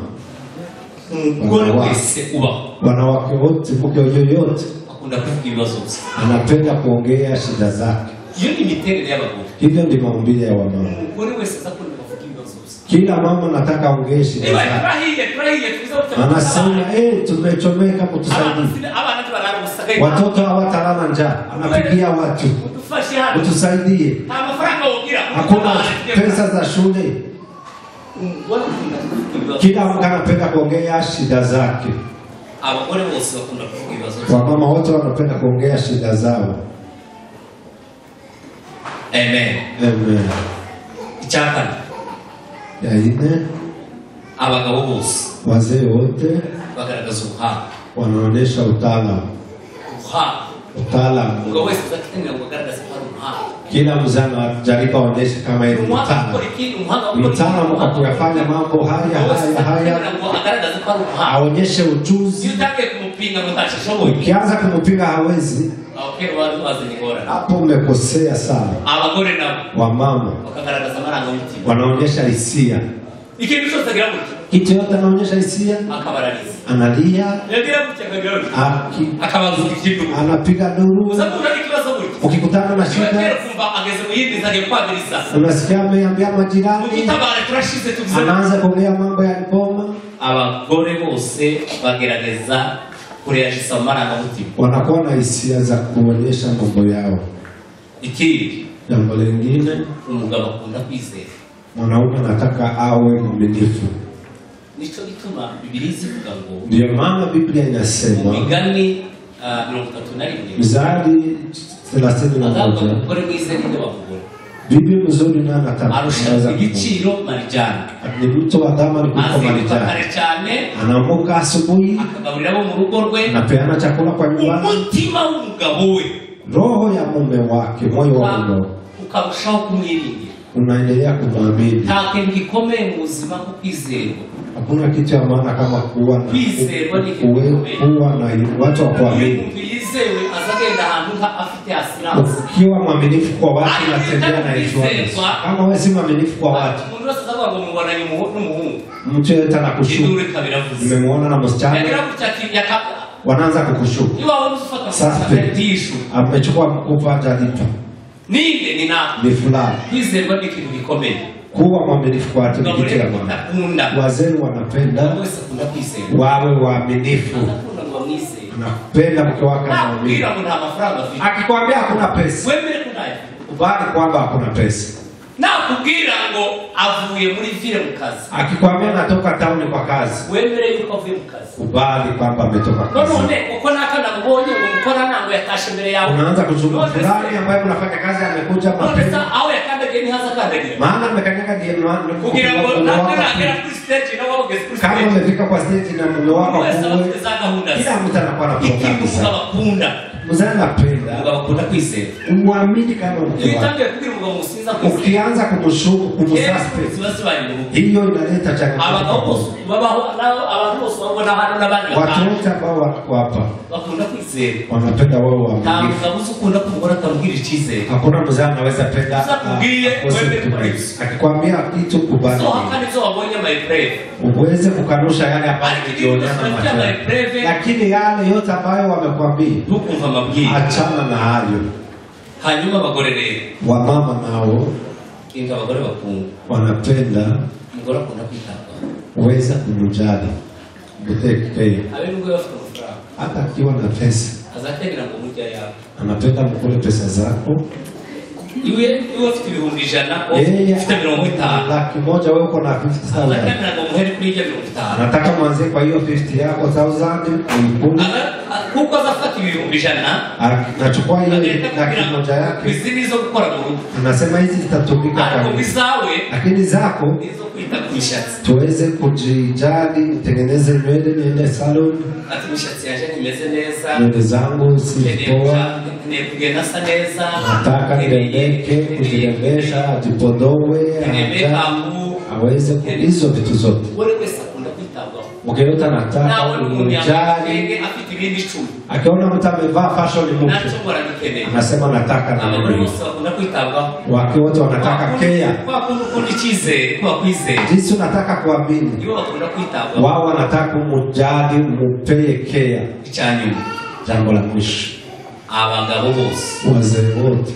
wanawake wote, mke yoyote anapenda kuongea shida zake. Hivyo ndivyo maumbile ya wamama. Kila mama anataka aongee shida zake. Anasema tumechomeka, mtusaidie. Watoto hawatalala njaa, anapigia watu, mtusaidie. Hakuna pesa za shule. Kila mtu anapenda kuongea shida zake. Abagore bose bakunda kuvuga ibibazo. Wamama wote wanapenda kuongea shida zao. Amen. Amen. Icyakane. Ya ine, abagabo bose wazee wote bagaragaza ubuhanga. wanaonesha utaalamu. Utaalamu. Umugabo wese uzakenera ngo agaragaze ko ari umuhanga. Kila mzana anajaribu aoneshe kama yeye ni mtaalamu. Mtaalamu kwa kuyafanya mambo haya aonyeshe ujuzi. Ukianza kumupinga hawezi, hapo umekosea sana. Wamama wanaonyesha hisia. Kitu yote anaonyesha hisia, analia, anapiga duru. Ukikutana na shida, unasikia ameambia majirani, anaanza kuongea mambo ya boma. Abagore bose bagerageza kureagisha amarangamutima, wanakuwa na hisia za kuonyesha mambo yao. Ikindi, jambo lingine, umugabo akunda kwizera. Mwanaume anataka awe mwaminifu. Nicho gituma Biblia ivuga ngo, ndio maana Biblia inasema Migani 31 Mithali 31, umugore mwiza ni wabugore. Bibi mzuri na anataka igiciro marijani. Ni mtu wa dhamani kuliko marijani. Anaamka asubuhi, akagaburira abo mu rugo rwe, anapeana chakula kwa nyumbani. Umutima w'umugabo we, roho ya mume wake, moyo wa mume, ukarushaho kumwiringira, unaendelea kumwamini. Nta kintu gikomeye mu buzima ko kwizerwa. Hakuna kitu cha maana kama kuwa na watu wa kuamini. Ukiwa mwaminifu kwa watu unatembea na influence. Kama wewe si mwaminifu kwa watu, mtu yote anakushuku. Nimemuona na msichana, wanaanza kukushuku. Sasa amechukua mkupa jadipa. Ni fulani. Kuwa mwaminifu kwa watu ni kitu ya maana. Wazee wanapenda wawe waaminifu. Anapenda mke wake mwaminifu. Akikwambia hakuna pesa, kubali kwamba hakuna pesa. Na kugira ngo avuye muri vile mukazi. Akikwambia natoka town kwa kazi, wemere yuko avuye mukazi, kubali kwamba ametoka kazi. None uko nakana kubonye umukora nango yatashe mbere yawe. Unaanza kuzungumza fulani ambaye unafanya kazi amekuja mapema. Sasa au yakandege ni hasa kandege. Maana amekanyaga game ndio kugira ngo nakera kuri stage na wao gesi. Kama umefika kwa stage na mume wako kuwe, kila mtu anakuwa na programu zake. Mzana napenda ugakunda kwizera, umwamini kama mke wako. Ukitangiye kugira ngo musinza kwizera, ukianza kumushuku kumsuspect, hiyo inaleta changamoto. Abagabo babaho abantu bose babona hano nabandi watu wote ambao wako hapa bakunda kwizera, wanapenda wao waaminifu. Ntabwo ukunda kumubona akamubwira icyizere. Hakuna mzana anaweza penda akikwambia kitu kubali. So hakanizo wabonye my brave, uweze kukanusha yale ambayo ulijiona na macho, lakini yale yote ambayo wamekwambia achana na hayo. Hanyuma abagore rero, wamama nao inga abagore bakunda, wanapenda umugore akunda kwitanga, uweza kumjali, mutekeye abe nubwo yafite amafaranga, hata akiwa na pesa azategera ngo mujya yawe, anapenda mkule pesa zako. Iwe ufite ibihumbi 100, ufite 50, laki moja wewe uko na 50,000, nataka mwanze kwa hiyo 50 yako 1000 uipuni. Kuko azafata ibihumbi 100, anachukua hiyo laki moja yake, bizinizo gukora mu rugo, anasema hizi zitatumika kwa rugo bizawe, lakini zako nizo kwita kumishatsi, tuweze kujijali, nitengeneze nywele, niende salon, ati mishatsi yaje nimeze neza, nywele zangu sipoa, kugenda sa neza, nataka nirembeke, kujirembesha, ajipodowe, aweze kuhizo vitu zote. Wale wese akunda kwitabwaho, mukirota nataka unijali, afite ibindi 10, akiona mtu amevaa fashion mpya, anasema nataka na mimi. Akunda kwitabwaho, wake wote wanataka care, kwa kundichize, kwa kwizera, jinsi unataka kuamini, ndio akunda kwitabwaho, wao wanataka kumjali, mupee care. Icyanyuma, jambo la mwisho, abagabo bose, wazee wote,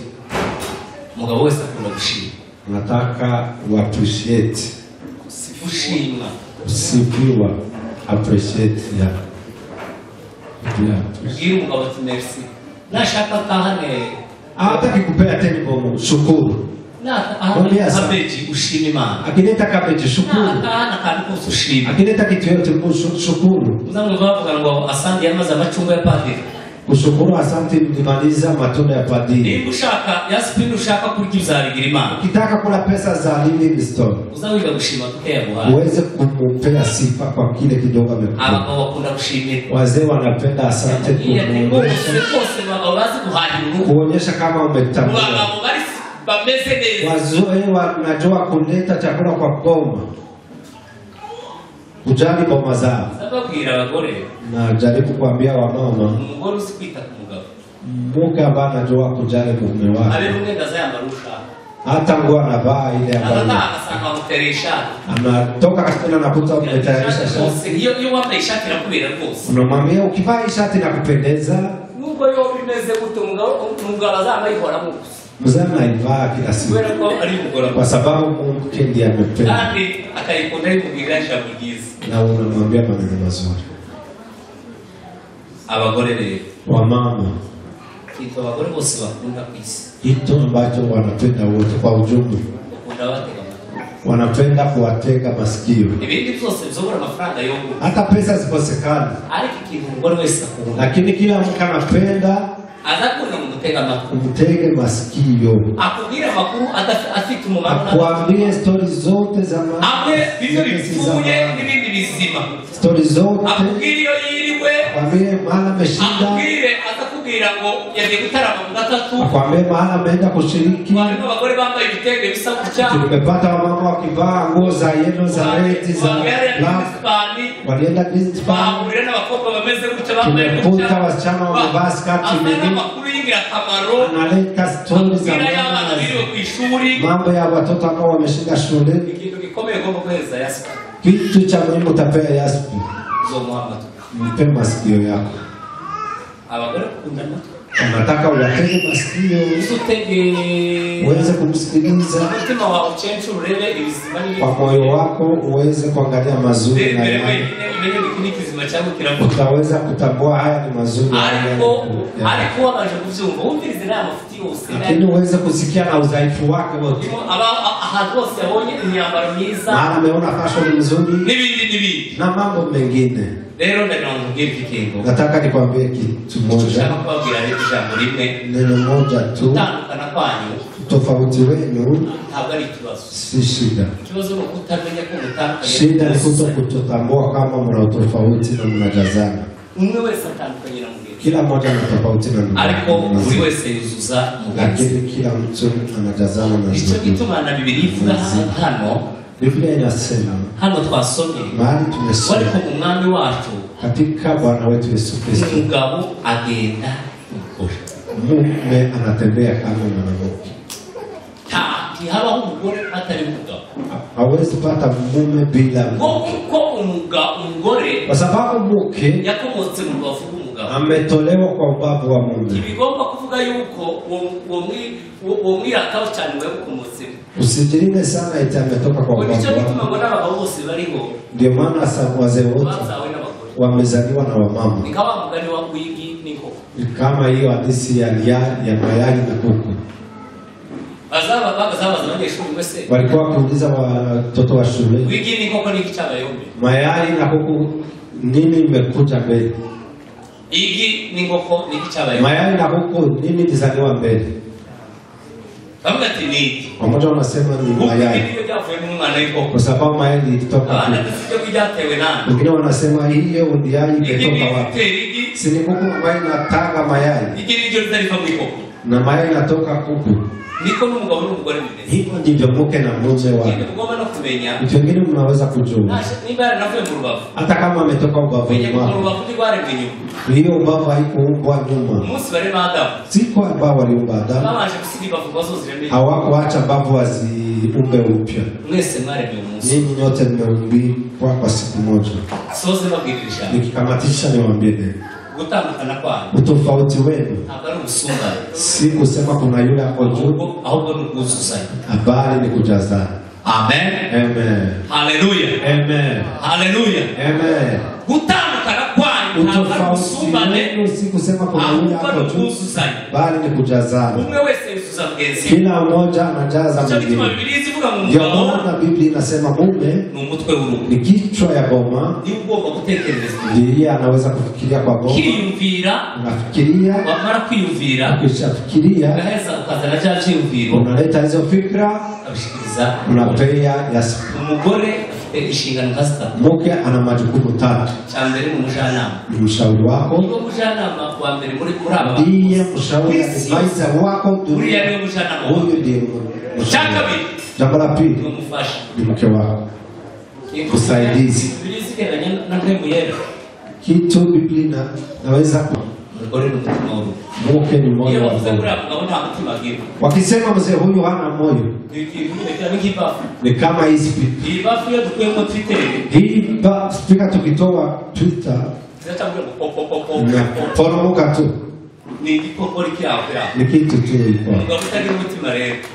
umugabo wese akunda gushima, nataka appreciate, ushima, usifiwa, appreciate ya ngira umugabo ati merci, nashaka kahane, hataki kupea tena kwa shukuru, kabeji ushima Imana akileta kabeji shukuru na kandi kose ushima akileta kitu yote shukuru uzamwe bavuga ngo asante yamaze amacungo ya padiri kushukuru asante ndimaliza matunda ya padiri niba ushaka yasipini ushaka kurya uzarigira Imana ukitaka kula pesa za living store uzawiga gushima tukayaguha uweze kumpea sifa kwa kile kidogo amekupa abagabo bakunda gushimira wazee wanapenda asante kuonyesha kama umetambua wazee wanajua kuleta chakula kwa boma kujali boma zao na jaribu kuambia wamama mke ambaye anajua kujali mume wake hata nguo anavaa ile ambayo anatoka katika nakuta umetayarisha shati unamwambia ukivaa shati na kupendeza nubwo yo bimeze gute mungala zanaihora mu mzee anaivaa kila siku kwa sababu mke ndiye amependa akaikunda imugirisha mugizi na unamwambia maneno mazuri abagore rero wamama kitu abagore bose bakunda kwisi kitu ambacho wanapenda wote kwa ujumla wanapenda kuwatega masikio ibindi byose bizobora amafaranga yo hata pesa zikosekana ariko ikintu umugore wese akunda lakini kila mtu anapenda azakunda kumtege masikio akubwira makuru afite umumaro akwambie stories zote za maana amwe bivyo bipfuye n'ibindi bizima stories zote akubwira iyo yiriwe akwambie maana ameshinda akubwire akubwira ngo yagiye gutarama mu gatatu akwambie maana ameenda kushiriki wale abagore bambaye ibitenge bisa kucha tumepata wamama wakivaa nguo za yellow za red za black walienda Greenspan bahurira n'abakobwa bameze gutya bambaye gutya tumekuta wasichana wamevaa skati mingi makuru y'ingira kamaro analeta stories za mambo ya watoto ambao wameshinda shule ikintu gikomeye gomba kweza yaspa kitu cha muhimu utapea yaspi zo Muhammad mpe masikio yako abagore kundana unataka uwatege masikio uweze kumsikiliza umutima wawe ucenshi urebe ibizima kwa moyo wako uweze kuangalia mazuri na utaweza kutambua haya ni mazuri alikuwa baje kuvyumva umvirize na mafuti yose lakini uweze kusikia na udhaifu wake wote ahantu hose yabonye imyambaro myiza maana ameona fashion nzuri n'ibindi na mambo mengine rero ndagira ikintu nataka nikwambie kitu moja neno moja tu tandukana kwanyu tofauti wenu ntabwo ari ikibazo si shida ikibazo ni ukutamenya ko mutandukanye shida ni kutotambua kama mna tofauti na mnajazana umwe wese atandukanye na mwingine kila mmoja ana tofauti na mwingine ariko buri wese yuzuza lakini kila mtu anajazana na icyo gituma na Biblia ivuga hano Biblia inasema hano twasomye mahali tumesoma wali ko umwami wacu katika Bwana wetu Yesu Kristo umugabo agenda mume anatembea kama mwanamke habaho umugore atari umugabo hawezi pata mume bila ko umugore kwa sababu mke yakomotse mu bavu umugabo ametolewa kwa ubavu wa mume ibigomba kuvuga yuko uwo mwirakaho cyane we ukomotse usijirinde sana eti ametoka kwa ubavu nicyo gituma ngo n'abagabo bose bariho ndio maana wazee wote wamezaliwa na wamama ni kama mgani wa kuigi niko kama hiyo hadithi ya mayai na kuku bazaba abanyeshuri mwese walikuwa wakiuliza watoto wa shule kuigi niko ko niki cyabayombe mayai na kuku nini imekuja mbele igi ningoko niki cyabayombe mayai na kuku nini ilizaliwa mbele kama ati niki pamoja wanasema ni mayai kwa sababu mayai ilitoka wengine wanasema hiyo mayai ilitoka wapi si ni kuku ambayo inataga mayai na mayai inatoka kuku niko n'umugabo n'umugore mbere hivyo ndivyo mke na mume wake mugomba no kumenya vitu vingine mnaweza kujua niba navuye mu rubavu hata kama ametoka ubavu hiyo ubavu haikuumbwa nyuma umunsi bari Adamu siku ambao waliumba Adamu babanje gusiga bavu bazoziremeye hawakuacha mbavu waziumbe upya mwese mwaremeye umunsi ninyi nyote mmeumbwa kwa siku moja soze babwirisha nikikamatisha niwaambie gutandukana kwanyu utofauti wenu ntabwo ari ubusungane si kusema kuna yule hapo juu ahubwo ni ubwuzuzanye habari ni kujazana amen amen haleluya amen haleluya amen gutandukana kwanyu ntabwo ari ubusungane si kusema kuna yule hapo juu bali ni kujazana umwe wese Kila mmoja anajaza mwingine. Ndio maana Biblia inasema mume ni kichwa ya boma. Ndiye anaweza kufikiria kwa boma. Unafikiria, ukishafikiria unaleta hizo fikra, unapea yasi. Mke ana majukumu 3. Ni mshauri wako. Ndiye mshauri advisor wako. Huyu ndiye mshauri. Jambo la pili ni mke wako. Kusaidizi. Kitu Biblia naweza mke ni moyo wa Mungu. Wakisema mzee huyu hana moyo, ni kama hizi spika tukitoa Twitter poromoka tu, ni kitu tu iko.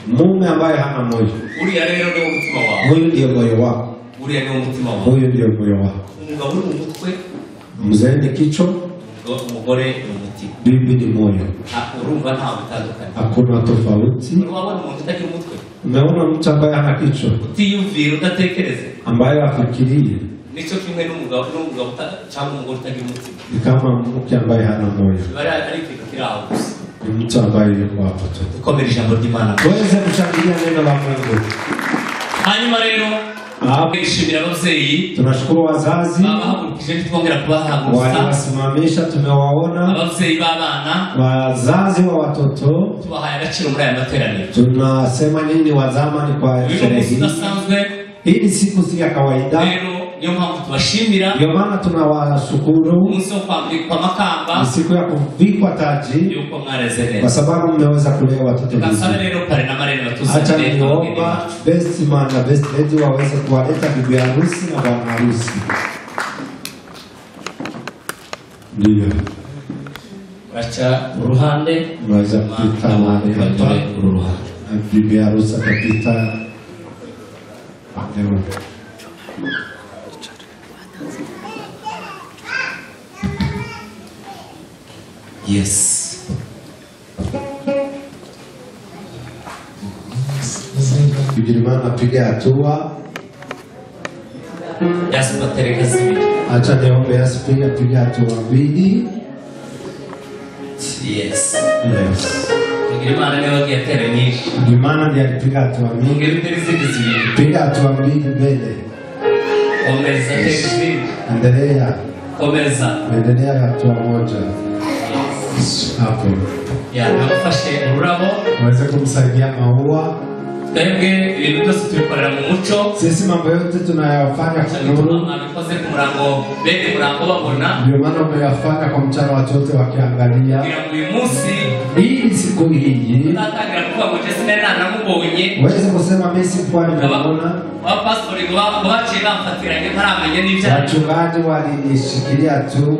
Mume ambaye hana moyo, huyu ndio moyo wako, huyu ndio moyo wako. Mzee ni kichwa, bibi ni moyo. Hakuna tofauti. Umeona mtu ambaye hana kichwa, ambaye afikirie, ni kama mke ambaye hana moyo. Ni mtu ambaye yuko hapo tu. Tuweze kushangilia neno la Mungu. Hanyuma rero tunashukuru wazazi waliwasimamisha, tumewaona wazazi wa watoto. Tunasema nini wazamani kwa sherehe hii? Hii ni siku si ya kawaida. Ndio maana tunawashukuru. Ni siku ya kuvikwa taji, kwa sababu mmeweza kulea watoto vizuri. Acha niomba best man na best lady waweze kuwaleta bibi harusi na bwana harusi. Ndio. Acha uruhande. Mweza kupita mahali hapa. Bibi harusi atapita. Yes. Bigirimana piga hatua. Yasipatereka zibiri. Acha niombe asipiga piga hatua mbili. Yes. Yes. Bigirimana leo kiatere nyinshi. Bigirimana ndiye alipiga hatua mingi. Ngeri zibiri. Piga hatua mbili mbele. Komeza tekzi. Endelea. Komeza. Endelea hatua moja. Hapo. Ya, nafashe ururabo. Waweze kumsaidia maua. Twebwe ibintu byose tubikorera mu muco. Sisi mambo yote tunayafanya kwa nuru. Abikoze ku murango, bene murango babona. Ndio maana umeyafanya kwa mchana watoto wakiangalia. Uyu munsi Hii siku hii tutatangira kuvuga ngo je sinena namubonye. waweze kusema mimi sikuwa nimeona. Wa pastori ngo baciye bamfatiranye ntaramenye n'ibyaha. Wachungaji walinishikilia tu.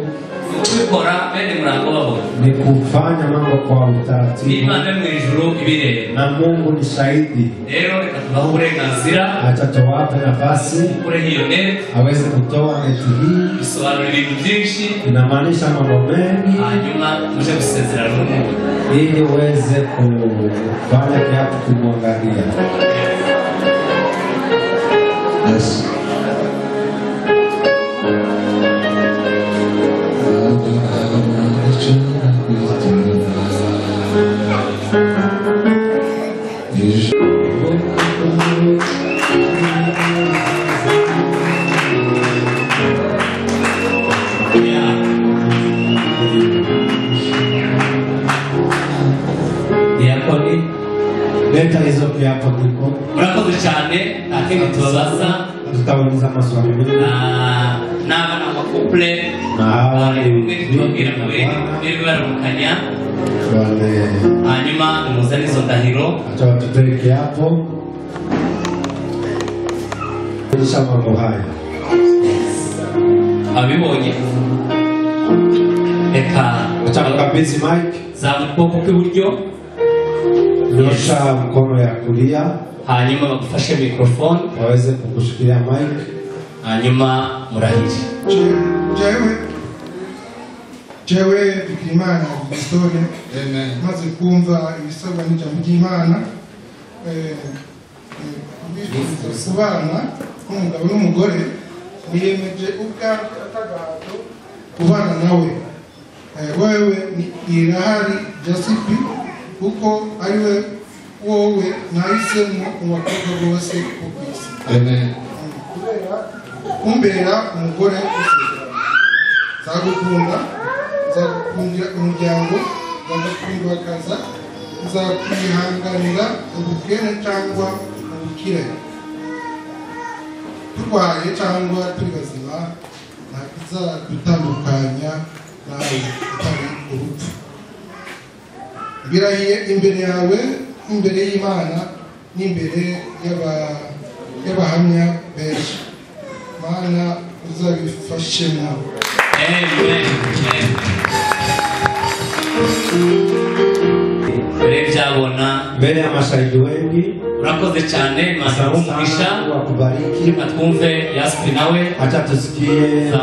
Kubikora bene murango babona. Ni kufanya mambo kwa utaratibu. Imana mu ijuru ibireba. Na Mungu ni shahidi. Rero reka tubahe uburenganzira. Acha tuwape nafasi. Kure hiyo nene. Aweze kutoa neti hii. Bisobanura ibintu byinshi. Inamaanisha mambo mengi. Hanyuma tuje gusezerana n'umuntu. Ili uweze kufanya kiapo kumwangalia. Yes. Diakoni Leta hizo kiapo niko. murakoze cyane akindi tubabaza Tutauliza maswali mengi. n'abana amakupule Na hawa ni tubabwira muri baramukanya. wale. Hanyuma nimuzane izo ndahiro. Acha watupee kiapo. Kisha mambo haya. Abibonye reka Acha mkabidhi mic. za ukuboko kw'iburyo, Nyosha mkono ya kulia. hanyuma bagufashe microphone, Waweze kukushikilia mic. hanyuma murahije. Jewe jewe Bigirimana Gustone maze kumva ibisabwa n'ijambo ry'Imana bifuza kubana n'umugabo n'umugore niyemeje ubwatagato kubana nawe wewe irahari Jasipi kuko ariwe wowe nahisemo umukobwa bose kw'isi. Amen. Kumbera umugore nzagukunda, nzagukundira umuryango, nzagukundira akaza, nzakwihanganira ubukene cyangwa ubukire, turwaye cyangwa turi bazima, ntazadutandukanya nawe utari urupfu. Birahiye imbere yawe, imbere y'Imana n'imbere y'abahamya benshi. Mana uzabifashemo. Amen. Byabona mbere y'amashahidi wengi. Urakoze cyane Imana umugisha wakubariki. Twumve Yaspi nawe acha tusikie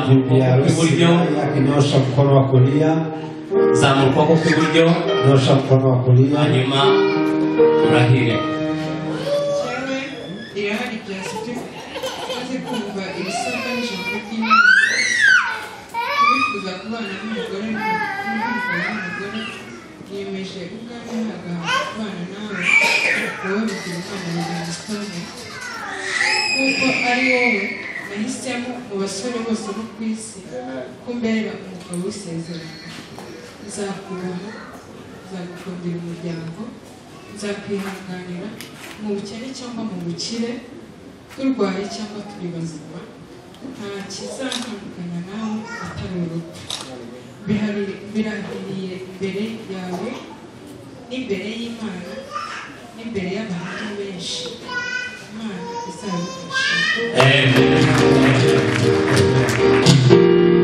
bibi harusi akinyosha mkono wa kulia, zamuka kwa kw'iburyo, nyosha mkono wa kulia, hanyuma urahire. Irahari Jasipi maze kumva ibisabwa n'ijambo ry'Imana, bifuza kubana n'umugore n'umugore, niyemeje ubwanjye ntagahaga kubana nawe, wowe Bigirimana Gustone, kuko ari wowe nahisemo mu basore bose bo ku isi kumbera umugabo w'isezerano. Nzakubaha, nzagukundira umuryango, nzakwihanganira mu bukene cyangwa mu bukire, turwaye cyangwa turi bazima, nta kizatandukanya nawe atari urupfu. Birahiriye imbere yawe n'imbere y'Imana n'imbere y'abantu benshi. Imana izabifasha.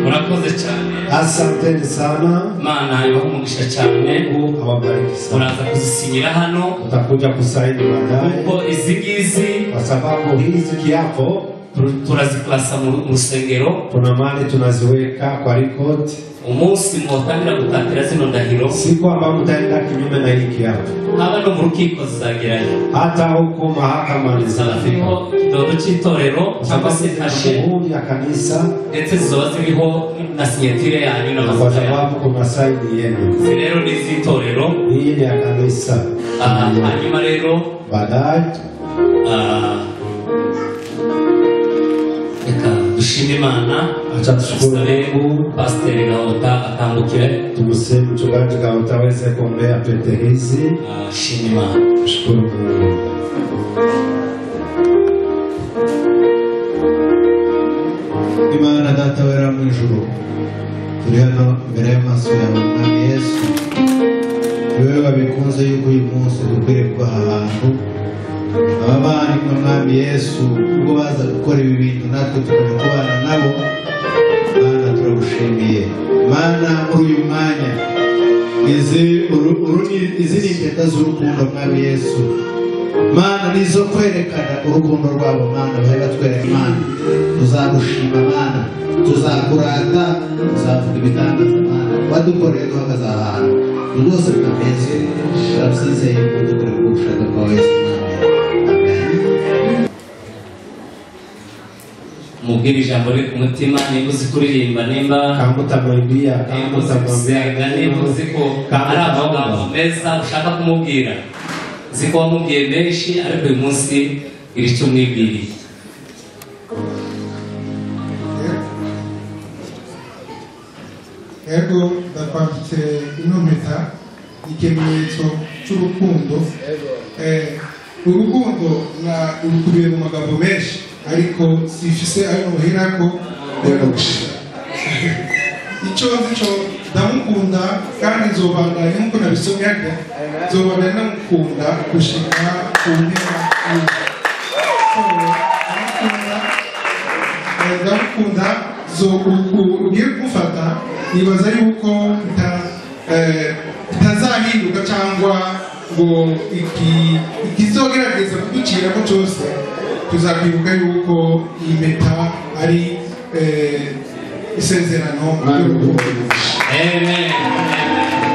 Murakoze cyane. Asante sana. Imana ibahe umugisha cyane. Awabariki sana. Muraza kuzisinyira hano. Utakuja kusaini baadaye. Kuko izi ngizi kwa sababu hizi kiapo turaziklasa mu rusengero, kuna mali tunaziweka kwa record. Umunsi mwotangira gutatira zino ndahiro, siku ambayo mtaenda kinyume na hiki kiapo, haba no mu rukiko zizagerayo, hata huko mahakama zizafika kidodo cy'itorero cyangwa se kashe ya kanisa, ndetse zizoba ziriho na sinyatire yanyu kwa n'amafoto sababu kuna saini yenu. Rero n'izitorero, hii ni ya kanisa. Hanyuma rero baadaye dushime Imana. Acha tushukuru Mungu. Pastor Gaota atambukire, tumuse mchungaji Gaota aweze kuombea pete hizi. Shime Imana. Tushukuru Mungu. Imana data wera mu ijuru, turi hano mbere y'amaso yawe Mwami Yesu, wewe wabikunze yuko uyu munsi dukwiriye kuba ahantu ababana Mwami Yesu, ubwo baza gukora ibi bintu natwe tukaje kubana nabo. Mana turagushimiye Mana muri uyu mwanya, izi ni impeta z'urukundo Mwami Yesu. Mana nizo kwerekana urukundo rwabo Mana, bahera twereka Mana, tuzagushima Mana, tuzakurata, tuzavuga ibitangaza Mana wadukoreye duhagaze ahantu rwose bitameze. Turabisizeye ko dukora ugushaka kwawe Yesu. Mubwira ijambo riri ku mutima, niba uzi kuririmba, nimba kamutamwambia, niba uzi ko ari amagambo meza ushaka kumubwira, uzi ko wamubwiye menshi ariko uyu munsi iri cyo umwibwiriye. Ego ndakwambitse ino mpeta, ikimenyetso cy'urukundo. Urukundo rukubiye mu magambo menshi, ariko sifise ayo muhera ko icyo nzi ndamukunda kandi nzobandanya nk'uko nabisomyaga, nzobandanya namukunda gushika ku mpera. Ndamukunda ugiye kumufata, nibaza yuko itazahinduka cyangwa ngo ikizogerageza kuduciramo cyose. Tuzakwibuka yuko iyi mpeta ari isezerano ry'urukundo. Amen.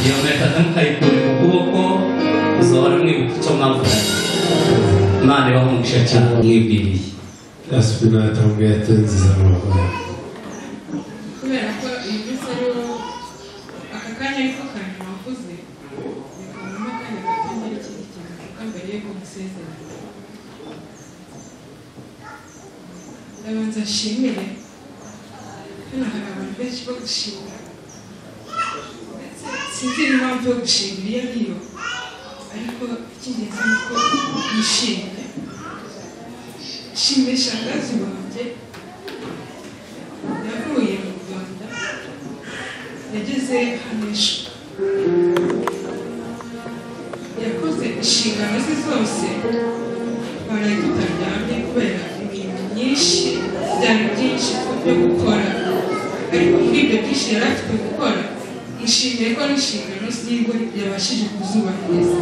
Iyo mpeta ntukayikure mu kuboko uzahora mwibuka icyo mwavuganye. Imana ibaha umugisha cyane mwibwiriye. Yesu natongeye tenziza amaboko. kubera ko iyi minsi ariho aka kanya ariko kantu wavuze bikabamo akanya gato muri iki kintu kuko mbere yo kumusezera ndabanza nshimire hano hari abantu benshi bo gushimira ndetse sinzi n'impamvu yo gushimira iyo ariyo ariko icy'ingenzi ni uko nishimye nshimiye shangazi wanjye yavuye mu Rwanda yageze hano ejo yakoze inshingano ze zose twaraye tutaryamye kubera ibintu byinshi byari byinshi byo gukora ariko muri ibyo byinshi yari afite gukora nishimiye ko n'inshingano ziwe yabashije kuzubahiriza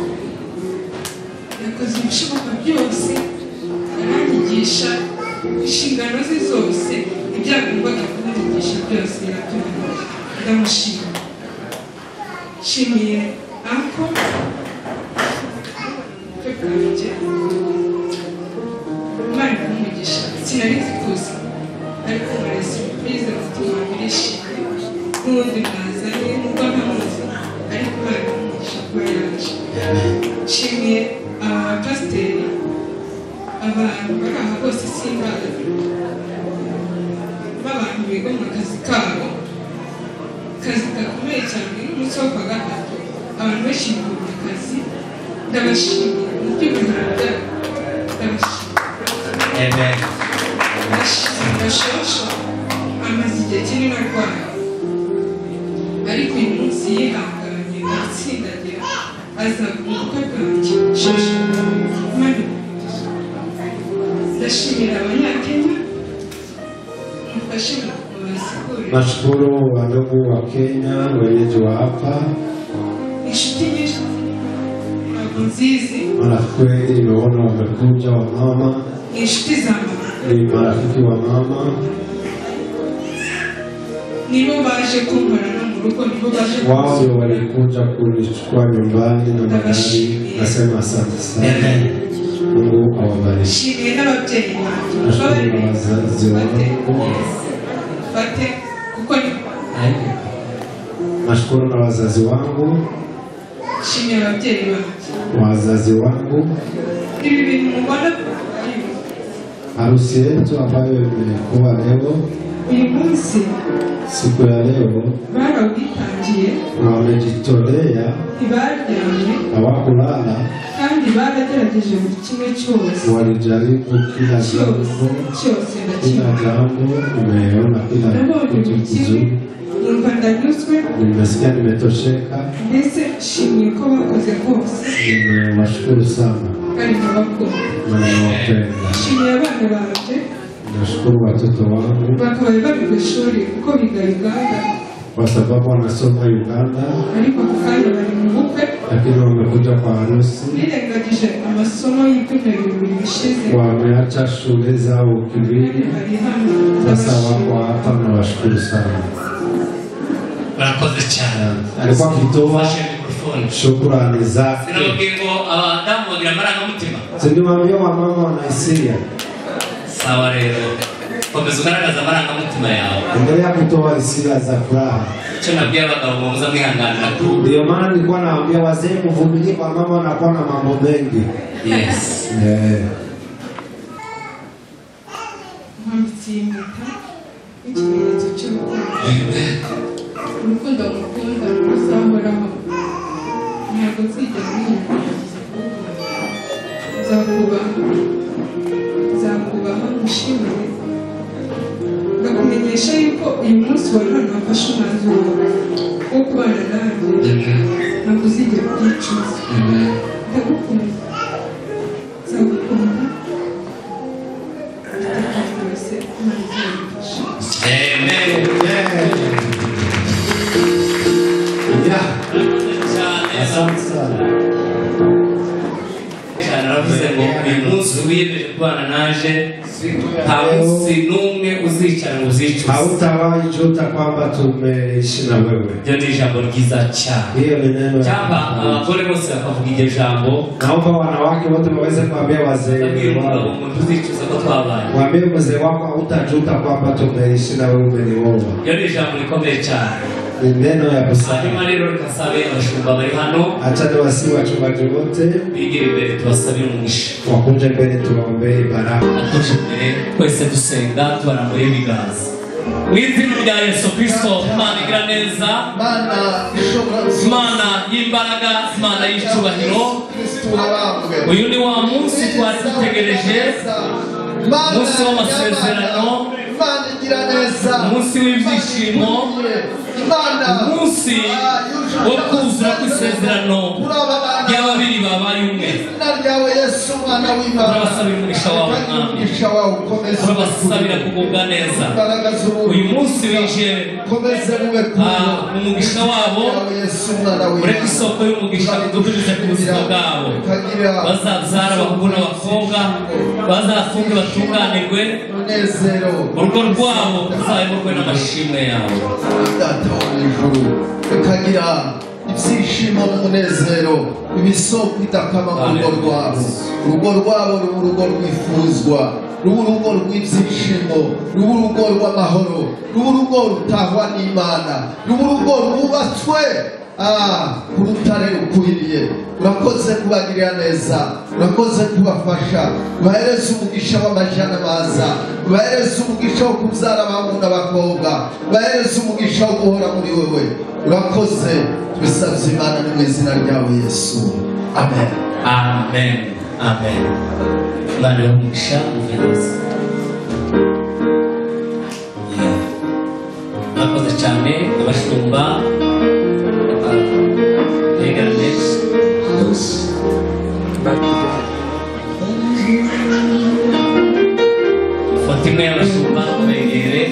yakoze ibishoboka byose aranyigisha inshingano ze zose ibyagombaga kumwigisha byose yatumye ndamushima nshimiye ako bwanjye Imana kumugisha sinari nzi kuza ariko muri surprise zituma birishimye n'ubundi mwazanye nubwo ntamuzi ariko Imana kumugisha kuba yaje nshimiye abapasiteri abantu bari aha bose simbazi b'abantu biga mu kazi kabo akazi gakomeye cyane n'umunsi wo kwa gatatu abantu benshi bikunda akazi ndabashimiye mu by'ubuzima bwabo ndabashimiye ndashosho amaze igihe kinini arwaye ariko uyu munsi yihanganye aratsindagira aza mu bukwe bwanjye shosho mani ndashimira abanyakenya mufashe mu basigurira. Nashukuru wandugu wa Kenya wenyeji wa hapa. Inshuti nyinshi ntabwo nzizi. Marafiki nimeona wamekuja wa mama. Inshuti za mama. Ni marafiki wa mama. Nibo baje kumpora no mu rugo nibo baje. Wao ndio walikuja kunichukua nyumbani na magari. Nasema asante sana. Mungu awabariki. Nshimiye n'ababyeyi banjye. Nashukuru na wazazi wangu. Fate kuko ni nashukuru na wazazi wangu. Nshimiye ababyeyi banjye. Wazazi wangu. Ibi bintu mubona harusi yetu ambayo imekuwa leo. Uyu munsi siku ya leo barawutangiye na wamejitolea, ntibaryamye, hawakulala kandi baragerageje buri kimwe cyose, walijaribu kila jambo, umeona kila kitu kizuri. Numva ndanyuzwe, nimesikia nimetosheka, mbese nshimiye ko bakoze rwose, nimewashukuru sana kandi ndabakunda, nawapenda. Nshimiye abana banjye, nashukuru watoto wangu bakabaye bari ku ishuri kuko biga Uganda, kwa sababu wanasoma Uganda, ariko ako kanya bari mu bukwe, lakini wamekuja kwa harusi. Nirengagije amasomo y'ibyumweru bibiri bishize, wameacha shule zao kiwili, sasa wako hapa na washukuru sana. Barakoze cyane. Alikuwa akitoa shukrani zake. Sinababwiye ngo abadamu bagira amarangamutima. Sindiwaambia wamama wanaisiria. Sawa rero. Komeza ugaragaza amarangamutima yawe. Endelea kutoa hisia za furaha. Icyo nabwiye abagabo muza mwihanganira tu. Ndio maana nilikuwa naambia wazee mvumilie, kwa mama wanakuwa na mambo mengi. Yes. Mpamutsimita ikimenyetso cy'urukundo. Urukundo mukunda ruzahoraho, ntabwo nzigera mwiyumviriza ahubwo nzakubaha mushimire, ndakumenyesha yuko uyu munsi wa none wafashe umwanzuro wo kubana nanjye, ntabwo uzigera ubyicuza. Ndagukunda, nzagukunda iteka ryose, Imana izabifasha. Amen. Asante sana. Naravuze ngo uyu munsi wiyemeje kubana naje nta munsi n'umwe uzicara ngo uzicuze. Hautawahi juta kwamba tumeishi na wewe. Iryo ni ijambo ryiza cyane. Hiyo ni neno la cyangwa abagore bose bakavuga iryo jambo. Naomba wanawake wote waweze kuambia wazee wao. Umuntu uzicuza ko twabaye. Waambie mzee wako hautajuta kwamba tumeishi na wewe umenioa. Iryo ni ijambo rikomeye cyane. Ni neno ya busara. Hanyuma rero rikasabe abashumba bari hano. Acha niwasihi wachungaji wote bigire imbere tubasabire umugisha. Wakunje mbele tuwaombee baraka. Atuje imbere twese dusenga tubarambuye ibiganza. Mu izina rya Yesu Kristo, Imana igira neza, Imana y'imbaraga, Imana y'icyubahiro. Uyu ni wa munsi twari dutegereje, umunsi w'amasezerano, umunsi w'ibyishimo, umunsi wo kuzura kw'isezerano ry'ababiri babaye umwe. Turabasabira umugisha wawe Mwami, turabasabira kugubwa neza. Uyu munsi wije umugisha wabo, ureke isoko y'umugisha udukurize ku buzima bwabo. Bazabyara abahungu n'abakobwa, bazafunge batunganirwe, urugo rwabo ruzayoborwe n'amashimwe yawe. Kagira ibyishimo n'umunezero ibisoko idakama mu rugo rwabo. Urugo rwabo ruba urugo rwifuzwa, ruba urugo rw'ibyishimo, ruba urugo rw'amahoro, ruba urugo rutahwa n'Imana, ruba urugo rwubatswe ku rutare rukwiriye. Urakoze kubagirira neza, urakoze kubafasha, ubahereze umugisha w'amajana maza, ubahereze umugisha wo kubyara abahungu n'abakobwa, ubahereze umugisha wo guhora muri wewe. Urakoze, tubisabye Imana mu izina ryawe Yesu, amen. Amen, amen. Imana y'umugisha uveneza. Urakoze cyane abashumba. Ifoto imwe y'abashumba begere.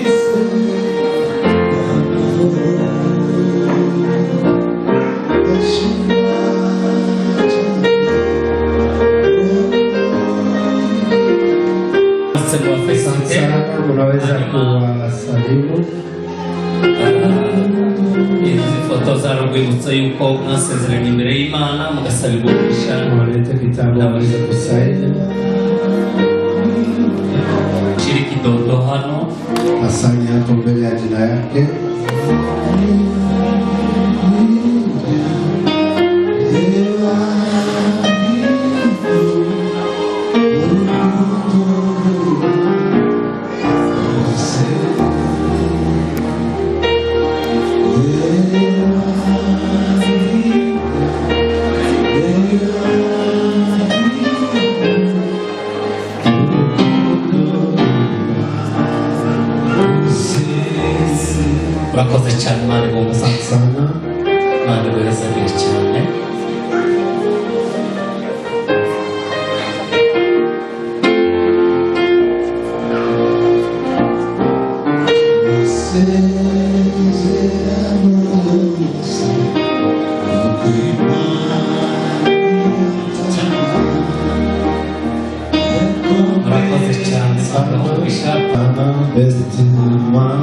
Unaweza kuwasalimu. Izi foto zarugwibutso yuko mwasezeranye imbere y'Imana mugasabirwa umugisha. Walete kitabu waweze kusaini. Shiri kidodo hano. Asanye hapo mbele ya jina yake. Urakoze cyane Imana igomba sana. Imana igorezabire cyane. Urakoze cyane umugisha. Best man.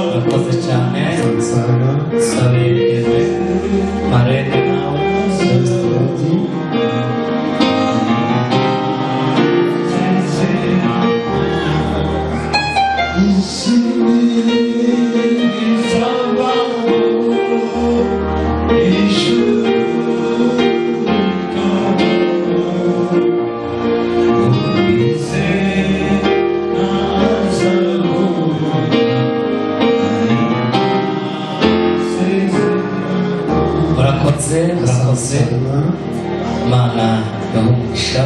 Urakoze cyane. Sabire Marene nawe. Urakoze mwakoze Imana yamugisha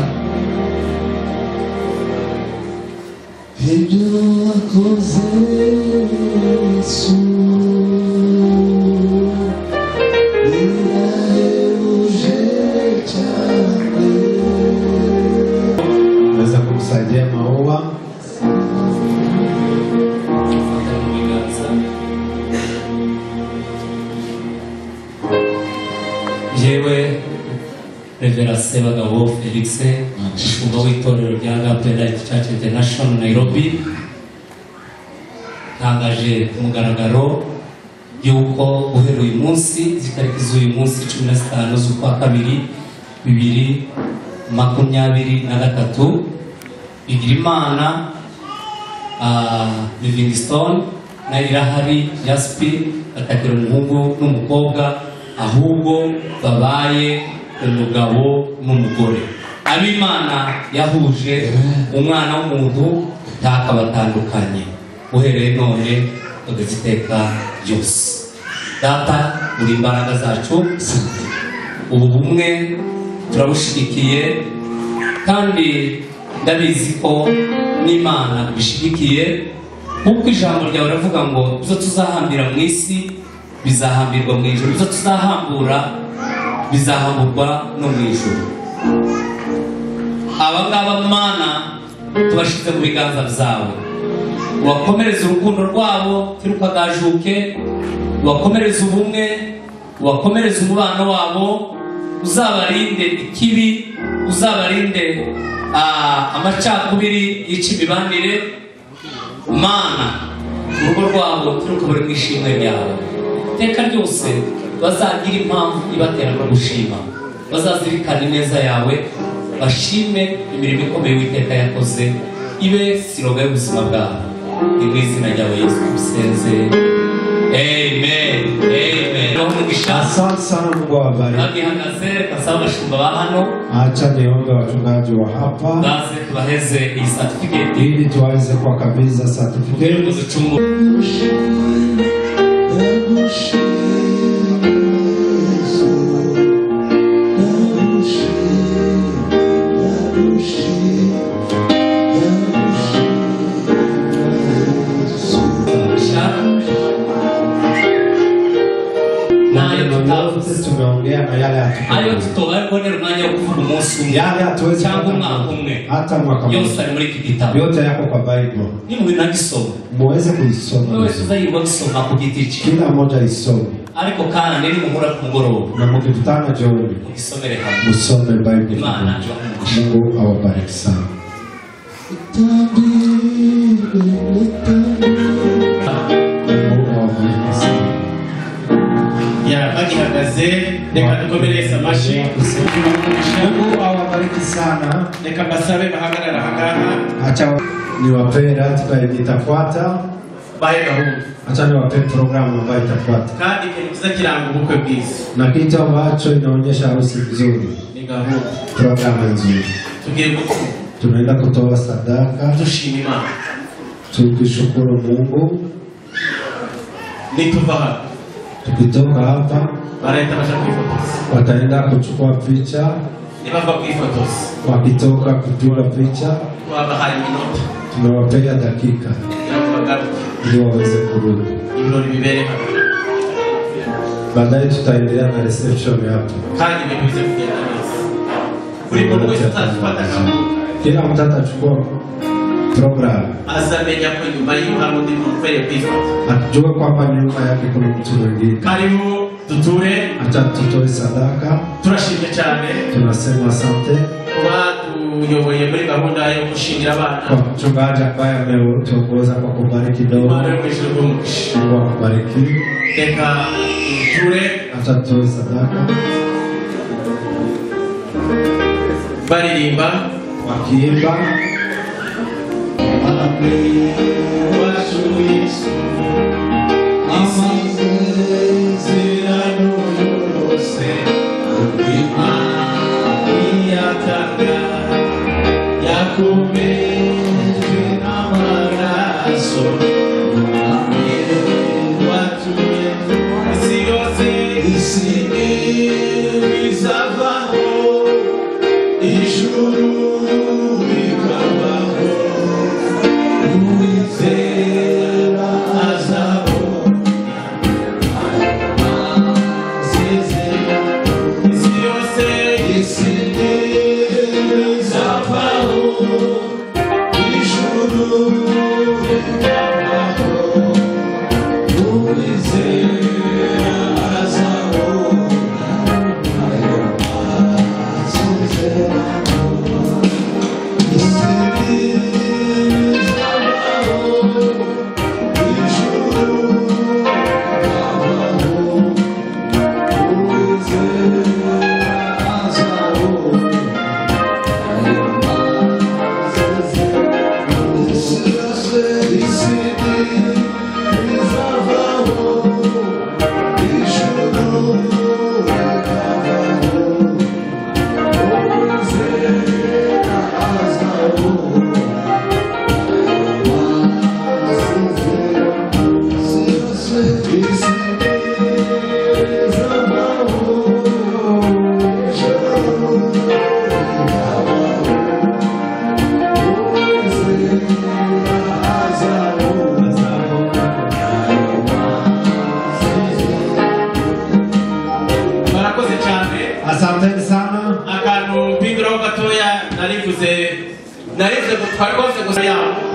ibyo wakoze Yesu birahebuje cyane. Naweza kumsaidia maua jewe Revera Sebagabo Felix umushumba w'itorero rya Gabriel Church International Nairobi ntangaje ku mugaragaro yuko guhera uyu munsi itariki z'uyu munsi 15 z'ukwa kabiri 2023 Bigirimana Livingstone na Irahari Jaspi atakira umuhungu n'umukobwa ahubwo babaye umugabo n'umugore abimana yahuje umwana w'umuntu takabatandukanye uhereye none tugaziteka byose data uri imbaraga zacu ubu bumwe turabushigikiye kandi ndabizi ko n'Imana bishigikiye kuko ijambo ryawe ravuga ngo ibyo tuzahambira mu isi bizahambirwa mu ijuru ibyo tuzahambura bizahamburwa no mu ijuru abangaba Mana tubashize mu biganza byawe wakomereza urukundo rwabo tirukagajuke wakomereza ubumwe wakomereza umubano wabo uzabarinde ikibi uzabarinde amacakubiri yica imibanire Mana urugo rwabo turukubure mu ishimwe ryawe iteka ryose bazagira impamvu ibatera no gushima bazazirikana ineza yawe bashime imirimo ikomeye w'iteka yakoze ibe siroga y'ubuzima bwabo ni mu izina ryawe Yesu tubisenze amen amen. Asante sana, Mungu awabariki. Kasaba bashumba ba hano acha niombe wachungaji wa hapa baze tubaheze iyi certificate ili tuweze kuwakabidhi certificate. Tumeongea na yale ayo tutobaye kubonera umwanya wo kuvuga umunsi umwe yale hatuwezi cyangwa umwaka umwe hata mwaka mmoja. Yose ari muri iki gitabo, yote yako kwa Bible, ni munagisoma muweze kuisoma. wewe tuzayirwa gisoma ku giti cye, kila mmoja isome, ariko kandi ni muhura ku mugoroba na mukikutana jioni isomere hamwe musome Bible. Imana Mungu awabariki sana. bagihagaze reka dukomereze amashyi. Mungu awabariki sana. Reka basabe bahagarara ahangaha. Acha niwape ratiba itafuata, bahe gahunda. Acha niwape programu ambayo itafuata, kandi ikintu kiza kiranga ubukwe bwiza, na kitu ambacho inaonyesha harusi nzuri ni gahunda, programu nzuri. tugiye gukora, tunaenda kutoa sadaka, dushima Imana, tukishukuru Mungu. Nituva hapa, tukitoka hapa baraita basha kwifotoza, wataenda kuchukua picha. nibava kwifotoza, wakitoka kupiga picha wabahaye iminota, tunawapea dakika ili waweze kurudi. ibirori bibere hapa, baadaye tutaendelea na reception hapo, kandi ibintu bize kugenda neza. Buri muntu wese azafata gahunda, kila mtu atachukua program, azamenya ko nyuma y'uko hari undi muntu ukwiriye kwifata, atujue kwamba nyuma yake kuna mtu mwingine. Karibu duture, acha tutoe sadaka. Turashimye cyane, tunasema asante kuba tuyoboye muri gahunda yo gushingira abana, kwa mchungaji ambaye ametuongoza kwa kubariki dogo. Mungu akubariki. Reka duture, acha tutoe sadaka. baririmba, wakiimba Isi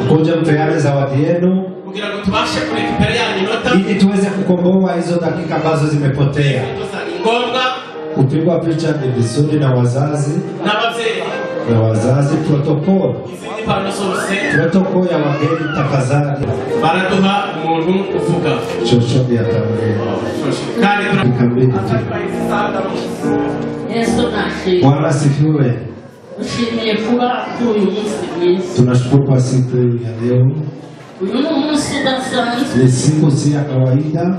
Kuja mpeane zawadi yenu ili tuweze kukomboa hizo dakika ambazo zimepotea. Kupigwa picha ni vizuri na wazazi protokoli ya wageni tafadhali. Baraduha umuntu uvuga chochote yatamwele Yesu nashimye. Bwana sifiwe. Ushimiye kuba kuri uyu munsi mwiza. Tunashukuru kwa siku ya leo. Uyu ni umunsi udasanzwe. Ni siku si ya kawaida.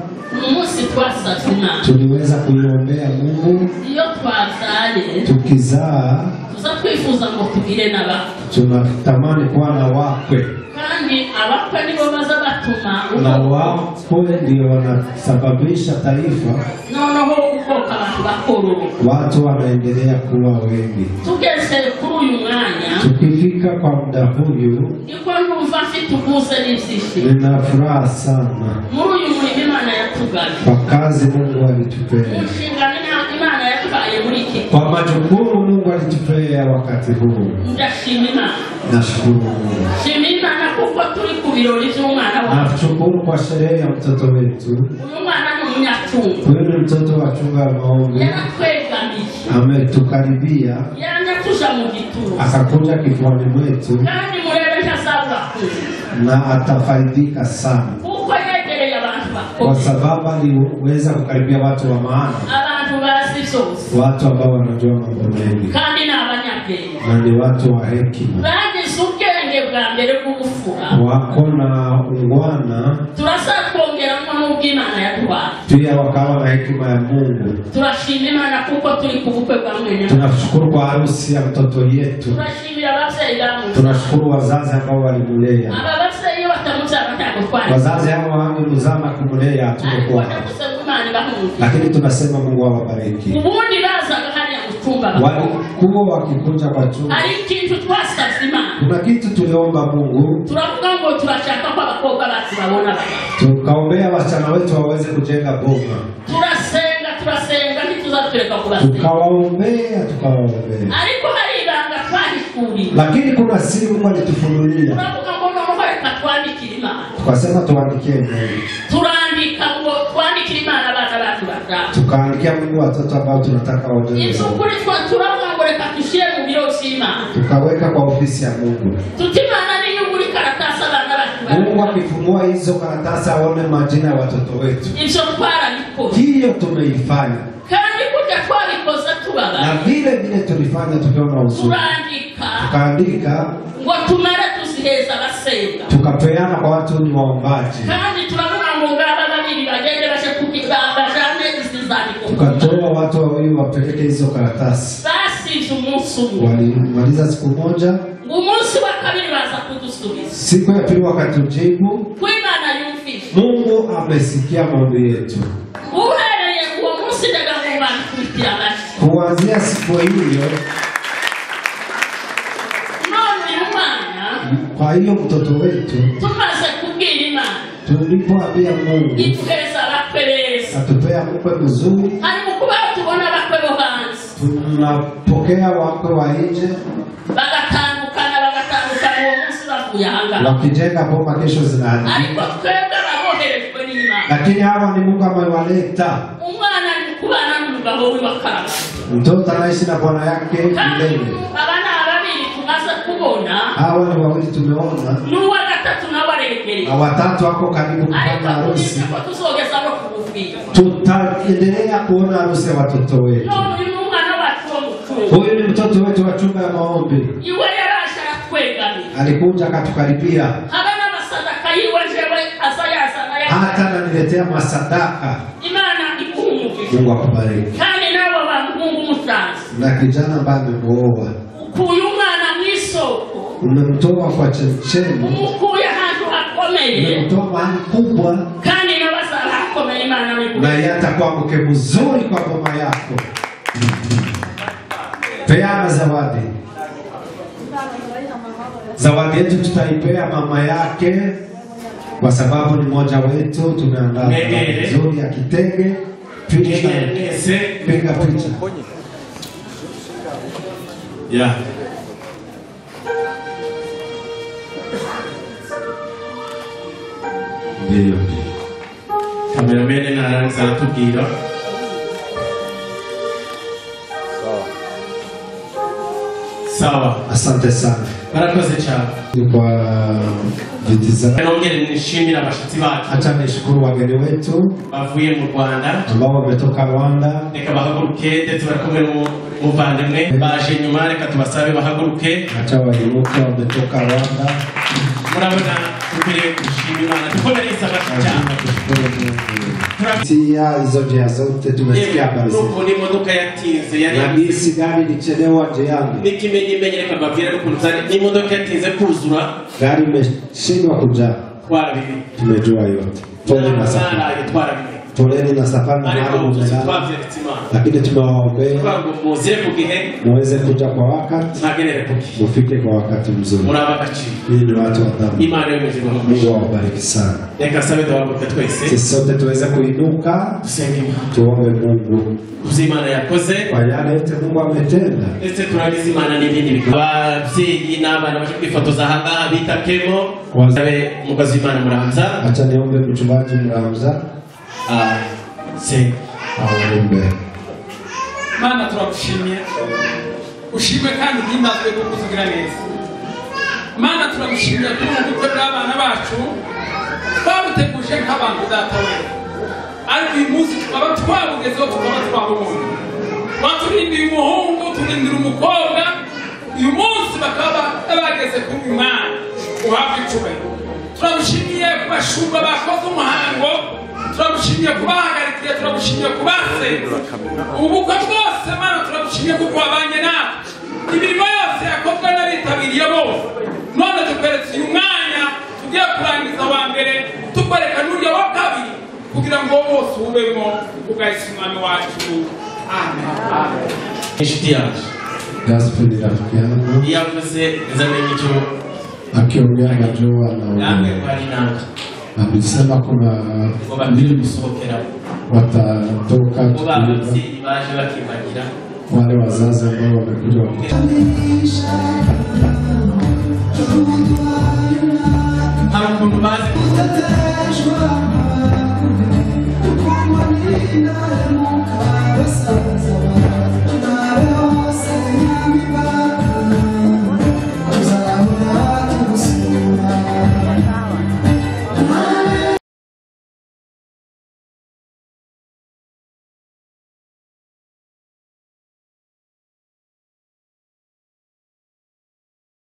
Umunsi twasafina. Tuliweza kuiombea Mungu. Iyo twazaye. Tukizaa. Tuza kwifuza ngo tugire n'abakwe. Tunatamani kuwa na wakwe. Kandi abakwe nibo baza batuma. Na wakwe ndio wanasababisha taifa. Noneho ukoka abantu bakuru. Watu wanaendelea kuwa wengi. Tugeze kuri uyu mwanya. Tukifika kwa muda huyu. Niko numva mfite ubuze n'ibyishimo. Nina furaha sana. Muri uyu murimo Imana yatugaye. Kwa kazi Mungu alitupea. Inshingano Imana yatwaye muri iki. Kwa majukumu Mungu alitupea wakati huu. Ndashima Imana. Nashukuru Mungu. Shima Imana kuko turi ku birori by'umwana wacu. Nashukuru kwa sherehe ya mtoto wetu. Uyu mwana ni umunyacungu. Huyu mtoto wachunga maombi. Yaratwegamiye. Ametukaribia. Yanatuja mu gituza. Akakuja kifuani mwetu. Kandi murebe ntazabura kuza. Na atafaidika sana. Kuko yegereye abantu bakuru. Kwa sababu aliweza kukaribia watu wa maana. Abantu bazi byose. Watu ambao wanajua mambo mengi. Kandi ni abanyabwenge. Na ni watu wa hekima. Bagize ubwenge bwa mbere bw'ubufura. Wako na ungwana. Turasakongeramo n'ubw'Imana yatwaye. Pia wakawa na hekima ya Mungu. Turashima Imana kuko turi ku bukwe bwa mwene. Tunashukuru kwa harusi ya mtoto yetu. Turashimira ababyeyi bamu. Tunashukuru wazazi ambao walimulea. Aba babyeyi batamuzana ntakwani. Wazazi hao wamemzama kumulea tumekuwa. Lakini tunasema Mungu awabariki. Ubundi bazaga hariya mutumba. Walikuwa wakikuja kwa chumba. Ari kintu twasafima. Kuna kitu tuliomba Mungu. Turavuga ngo turashaka kwa bakobwa bacu babona baba. Tukaombea wasichana wetu waweze kujenga boma. Turasenga ntituzatwereka kubasa. Tukawaombea. Ariko hari ibanga twahishuriye. Lakini kuna siri Mungu alitufunulia. Turavuga ngo noneho reka twandikire Imana. Tukasema tuandikie Mungu. Turandika ngo twandikire Imana abana bacu bashaka. Tukaandikia Mungu watoto ambao tunataka wajenga. Ibyo kuri turavuga ngo reka tushire mu biro by'Imana. Tukaweka kwa ofisi ya Mungu. Tutimana niyo muri karatasi abana bacu. Mungu akifungua hizo karatasi aone majina ya watoto wetu. Ibyo twarabikoze. Hiyo tumeifanya. Kandi kuja twabikoze tubaba. Na vile tulifanya tukiona uzuri. Tukaandika. Ngo tumara tuziheza basenga. Tukapeana kwa watu ni waombaji. Kandi turavuga ngo ngaba babiri bagende bashe kukibamba jane isizandiko. Tukatoa watu wawili wapeleke hizo karatasi. Basi umunsi umwe. Walimaliza siku moja. Umunsi wa kabiri baza kudusubiza. Siku ya pili wakatujibu. Kwimana yumvise. Mungu amesikia maombi yetu. Uhereye uwo munsi ndaga ngo bakutira bashi. Kuanzia siku hiyo. Kwa hiyo mtoto wetu tumaze kubwira Imana. Tulipoambia Mungu itugeza bakwe beza. Atupea mkwe mzuri. Hari mukuba tubona bakwe bo hanze. Tunapokea wakwe wa nje. Bagatandukana uwo munsi bavuye. kuyahanga wakijenga boma kesho zinaharibika, ariko twebwe ababoherejwe n'Imana lakini hawa ni Mungu amewaleta. umwana ari kubana n'umugabo we wakaraba Mtoto anaishi na bwana yake milele. abana babiri tumaze kubona Hawa ni wawili tumeona, n'uwa gatatu nawe aregereye na watatu wako karibu kufanya harusi. tuzogeza no kubufika Tutaendelea kuona harusi ya watoto wetu. none uyu ni umwana wacu wo mutungo Huyu ni mtoto wetu wa chumba ya maombi, iwe yarashaka kwegamira alikuja akatukaribia, haba n'amasadaka yiwe jewe azayazana hata ananiletea masadaka. Imana ikumugisha Mungu akubariki. kandi nabo Mungu mutanzi Na kijana ambaye amemuoa, ukuye umwana mw'isoko umemtoa kwa chemchemi, umukuye ahantu hakomeye umemtoa mahali kubwa, kandi n'abazaba hakomeye Imana na yeye atakuwa mke mzuri kwa boma yako. Peana zawadi. Zawadi yetu tutaipea mama yake kwa sababu ni mmoja wetu. Tumeandaa nzuri ya kitenge. Piga picha. Yeah. Ndio. Kameramani narangiza aratubwira. Sawa. Asante sana. Barakoze cyane. Kwa vitiza. Nongere nishimira abashitsi bacu. Acha nishukuru wageni wetu bavuye mu Rwanda ambao wametoka Rwanda. Reka bahaguruke ndetse barakomeye muvandimwe baje nyuma, reka tubasabe bahaguruke. Acha walimuka wametoka Rwanda. Murabona tukwiriye gushima Imana, dukomere isabati cyane. Tia hizo njia zote tumesikia habari zetu. Nuko imodoka yatinze yari Nabisi gari lichelewa njiani. Nikimenye reka mbabwira n'ukuntu zari n'imodoka yatinze kuzura. Gari imeshindwa kujaa. Twarabimenye. Tumejua yote. Pole na safari. Twarabimenye. Poleni na safari na mara mmelala. Lakini tumewaombea muweze kuja kwa wakati, mufike kwa wakati mzuri. Hii ni watu wa damu. Mungu awabariki sana. Sisi sote tuweze kuinuka, tuombe Mungu kwa yale yote Mungu ametenda. Acha niombe mchungaji Mramza. Mana turagushimiye ushimwe kandi himbazwe kuko uzugira neza. Mana turagushimiye ko ubukwe bw'abana bacu twabuteguje nk'abantu datawe, ariko uyu munsi tukaba twabugezeho tukaba twabubonye. Waturindiye umuhungu, turindira umukobwa, uyu munsi bakaba bageze kuri uyu mwana uhabwa icubahiro. Turagushimiye ku bashumba bakoze umuhango, turagushimiye kubahagarikiye, turagushimiye kubasenza ubukwe bwose. Mana turagushimiye kuko wabanye nawe, imirimo yose yakozwe n'abitabiriye bose. None tukweretse uyu mwanya tugiye kurangiza wa mbere, tukwereka n'uriya wa kabiri, kugira ngo bose ubemo ugahise umwami wacu. Amen. Inshuti yacu Gospel ni rafiki yangu. Yavuze nzamenye icyo akiongea najua na alisema kuna watatoka wale wazazi ambao wamekuja Hapo